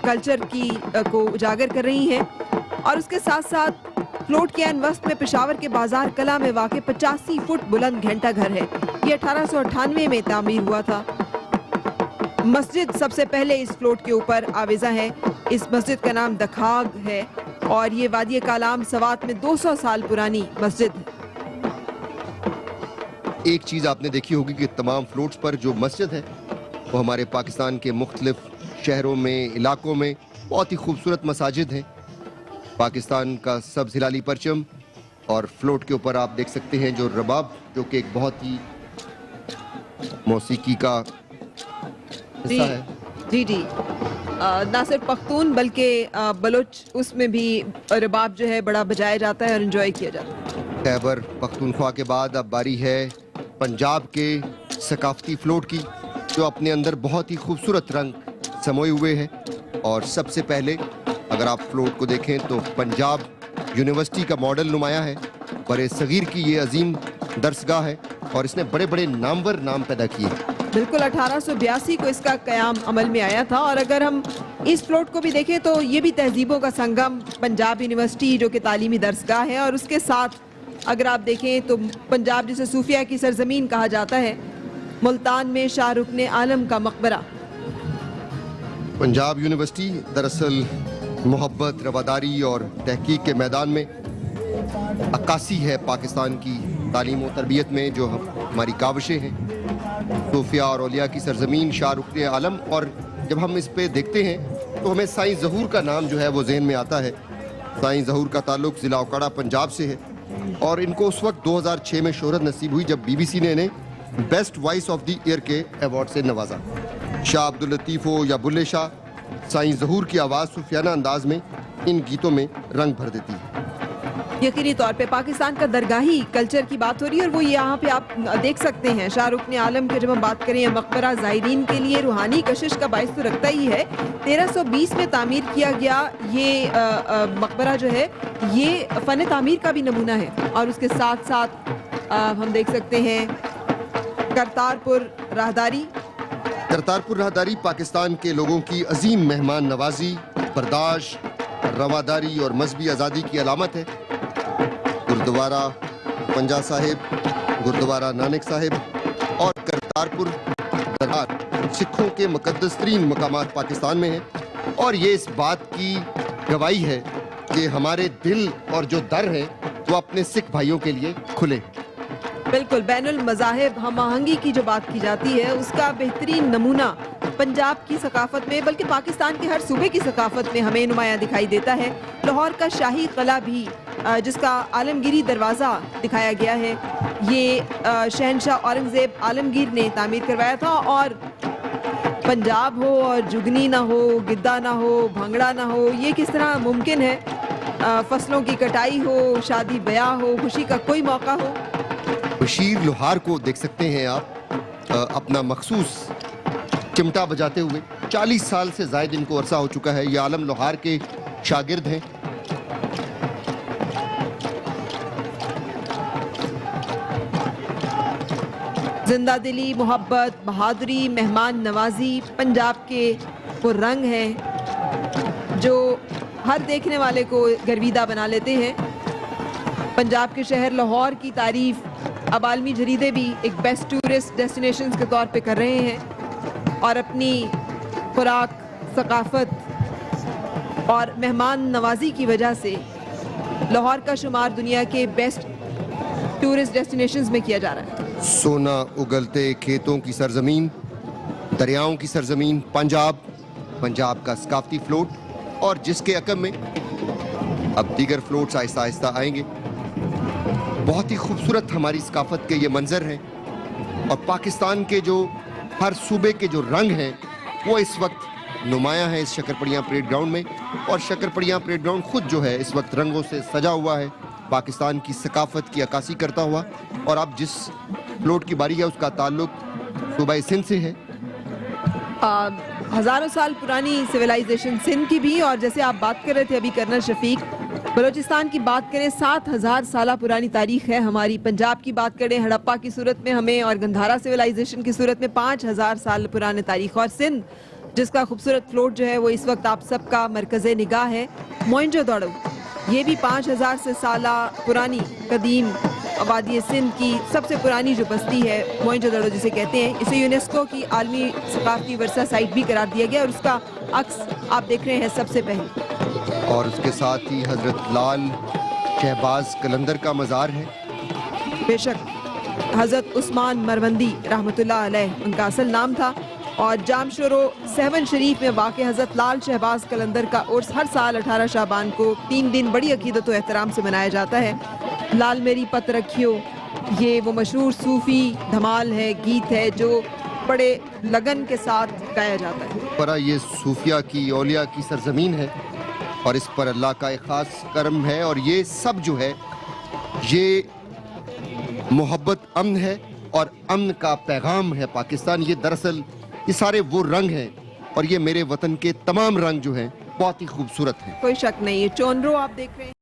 कल्चर की को उजागर कर रही हैं। और उसके साथ साथ फ्लोट के अनवस्त में पेशावर के बाजार कला में वाक़ 85 फुट बुलंद घंटा घर है। ये 1898 में तामीर हुआ था। मस्जिद सबसे पहले इस फ्लोट के ऊपर आवेजा है। इस मस्जिद का नाम दखाग है और ये वादी कालाम सवात में 200 साल पुरानी मस्जिद है। एक चीज़ आपने देखी होगी कि तमाम फ्लोट्स पर जो मस्जिद है वो हमारे पाकिस्तान के मुख्तलिफ शहरों में इलाकों में बहुत ही खूबसूरत मसाजिद हैं। पाकिस्तान का सब्ज़ हिलाली परचम और फ्लोट के ऊपर आप देख सकते हैं जो रबाब, जो कि एक बहुत ही मौसीकी का हिस्सा है। जी जी, ना सिर्फ पख्तून बल्कि बलोच उसमें भी रबाब जो है बड़ा बजाया जाता है और एंजॉय किया जाता है। खैबर पख्तूनख्वा के बाद अब बारी है पंजाब के सकाफती फ्लोट की, जो अपने अंदर बहुत ही खूबसूरत रंग समोए हुए हैं। और सबसे पहले अगर आप फ्लोट को देखें तो पंजाब यूनिवर्सिटी का मॉडल नुमाया है। बड़े सगीर की ये अजीम दरसगाह है और इसने बड़े बड़े नामवर नाम पैदा किए। बिल्कुल 1882 को इसका कयाम अमल में आया था। और अगर हम इस फ्लोट को भी देखें तो ये भी तहजीबों का संगम पंजाब यूनिवर्सिटी जो कि तालीमी दरसगाह है, और उसके साथ अगर आप देखें तो पंजाब जिसे सूफिया की सरजमीन कहा जाता है, मुल्तान में शाहरुख ने आलम का मकबरा। पंजाब यूनिवर्सिटी दरअसल मोहब्बत, रवादारी और तहकीक के मैदान में अक्कासी है पाकिस्तान की तालीम और तरबियत में, जो हमारी काविशें हैं। सूफिया और औलिया की सरजमीन, शाहरुख ने आलम। और जब हम इस पे देखते हैं तो हमें साईं ज़हूर का नाम जो है वो जहन में आता है। साईं ज़हूर का ताल्लुक ज़िला ओकाड़ा पंजाब से है और इनको उस वक्त 2006 में शोहरत नसीब हुई जब BBC ने इन्हें best voice of the year के अवार्ड से नवाजा। शाह अब्दुल लतीफ़ हो या बुल्ले शाह, साईं ज़हूर की आवाज़ सूफियाना अंदाज में इन गीतों में रंग भर देती है। यकीनी तौर पे पाकिस्तान का दरगाही कल्चर की बात हो रही है और वो यहाँ पे आप देख सकते हैं। शाहरुख ने आलम की जब हम बात करें, मकबरा ज़ायरीन के लिए रूहानी कशिश का बाइस तो रखता ही है। 1320 में तामीर किया गया ये मकबरा जो है ये फ़न तामीर का भी नमूना है। और उसके साथ साथ हम देख सकते हैं करतारपुर राहदारी। करतारपुर राहदारी पाकिस्तान के लोगों की अजीम मेहमान नवाजी, बर्दाश्त, रवादारी और मजहबी आज़ादी की अलामत है। गुरुद्वारा पंजा साहिब, गुरुद्वारा नानक साहिब और करतारपुर दरगाह सिखों के मुकद्दस तरीन मकामात पाकिस्तान में हैं। और ये इस बात की गवाही है कि हमारे दिल और जो दर है वो अपने सिख भाइयों के लिए खुले। बिल्कुल, बैनुल मज़ाहिब हम आहंगी की जो बात की जाती है उसका बेहतरीन नमूना पंजाब की सकाफत में, बल्कि पाकिस्तान के हर सूबे की सकाफत में हमें नुमाया दिखाई देता है। लाहौर का शाही किला भी जिसका आलमगीरी दरवाज़ा दिखाया गया है, ये शहनशाह औरंगज़ेब आलमगीर ने तामीर करवाया था। और पंजाब हो और जुगनी ना हो, गिद्दा ना हो, भांगड़ा ना हो, ये किस तरह मुमकिन है? फसलों की कटाई हो, शादी ब्याह हो, खुशी का कोई मौका हो। बशीर लोहार को देख सकते हैं आप अपना मखसूस चिमटा बजाते हुए। 40 साल से ज़ायद इनको अरसा हो चुका है। ये आलम लोहार के शागिर्द हैं। जिंदा दिली, मोहब्बत, बहादुरी, मेहमान नवाजी पंजाब के वो रंग हैं जो हर देखने वाले को गर्विदा बना लेते हैं। पंजाब के शहर लाहौर की तारीफ अब आलमी जरीदे भी एक बेस्ट टूरिस्ट डेस्टिनेशंस के तौर पे कर रहे हैं और अपनी खुराक, सकाफत और मेहमान नवाजी की वजह से लाहौर का शुमार दुनिया के बेस्ट टूरिस्ट डेस्टिनेशंस में किया जा रहा है। सोना उगलते खेतों की सरजमीन, दरियाओं की सरजमीन पंजाब, पंजाब का सकाफती फ्लोट और जिसके अकब में अब दीगर फ्लोट्स आहिस्ता आहिस्ता आएंगे। बहुत ही खूबसूरत हमारी सकाफत के ये मंजर हैं और पाकिस्तान के जो हर सूबे के जो रंग हैं वो इस वक्त नुमाया है इस शक्करपड़ियाँ परेड ग्राउंड में। और शक्करपड़ियाँ परेड ग्राउंड खुद जो है इस वक्त रंगों से सजा हुआ है, पाकिस्तान की सकाफत की अक्कासी करता हुआ। और अब जिस फ्लोट की बारी है उसका ताल्लुक सूबा सिंध से है। हज़ारों साल पुरानी सिविलाइजेशन सिंध की भी, और जैसे आप बात कर रहे थे अभी कर्नल शफीक, बलूचिस्तान की बात करें 7000 साल पुरानी तारीख है हमारी। पंजाब की बात करें हड़प्पा की सूरत में हमें, और गंधारा सिविलाइजेशन की सूरत में 5000 साल पुराने तारीख। और सिंध जिसका खूबसूरत फ्लोट जो है वो इस वक्त आप सबका मरकज़े निगाह है। मोइंजोदड़ो ये भी 5000 से साला पुरानी कदीम आबादी सिंध की सबसे पुरानी जो बस्ती है मोइंजोदड़ो जिसे कहते हैं, इसे यूनेस्को की आलमी सकाफती वर्सा साइट भी करार दिया गया और उसका अक्स आप देख रहे हैं सबसे पहले। और उसके साथ ही हजरत लाल शहबाज कलंदर का मज़ार है। बेशक हजरत उस्मान मरवंदी रहमतुल्लाह अलैह उनका असल नाम था। और जामशोरो सहवन शरीफ में वाक़ हजरत लाल शहबाज कलंदर का उर्स हर साल 18 शाबान को 3 दिन बड़ी अकीदत व एहतराम से मनाया जाता है। लाल मेरी पत रखियो, ये वो मशहूर सूफी धमाल है, गीत है जो बड़े लगन के साथ गाया जाता है। पर ये सूफिया की औलिया की सरजमीन है और इस पर अल्लाह का एक ख़ास करम है और ये सब जो है ये मोहब्बत अमन है और अमन का पैगाम है पाकिस्तान। ये दरअसल ये सारे वो रंग हैं और ये मेरे वतन के तमाम रंग जो हैं बहुत ही खूबसूरत हैं। कोई शक नहीं है। चोनरो आप देख रहे हैं।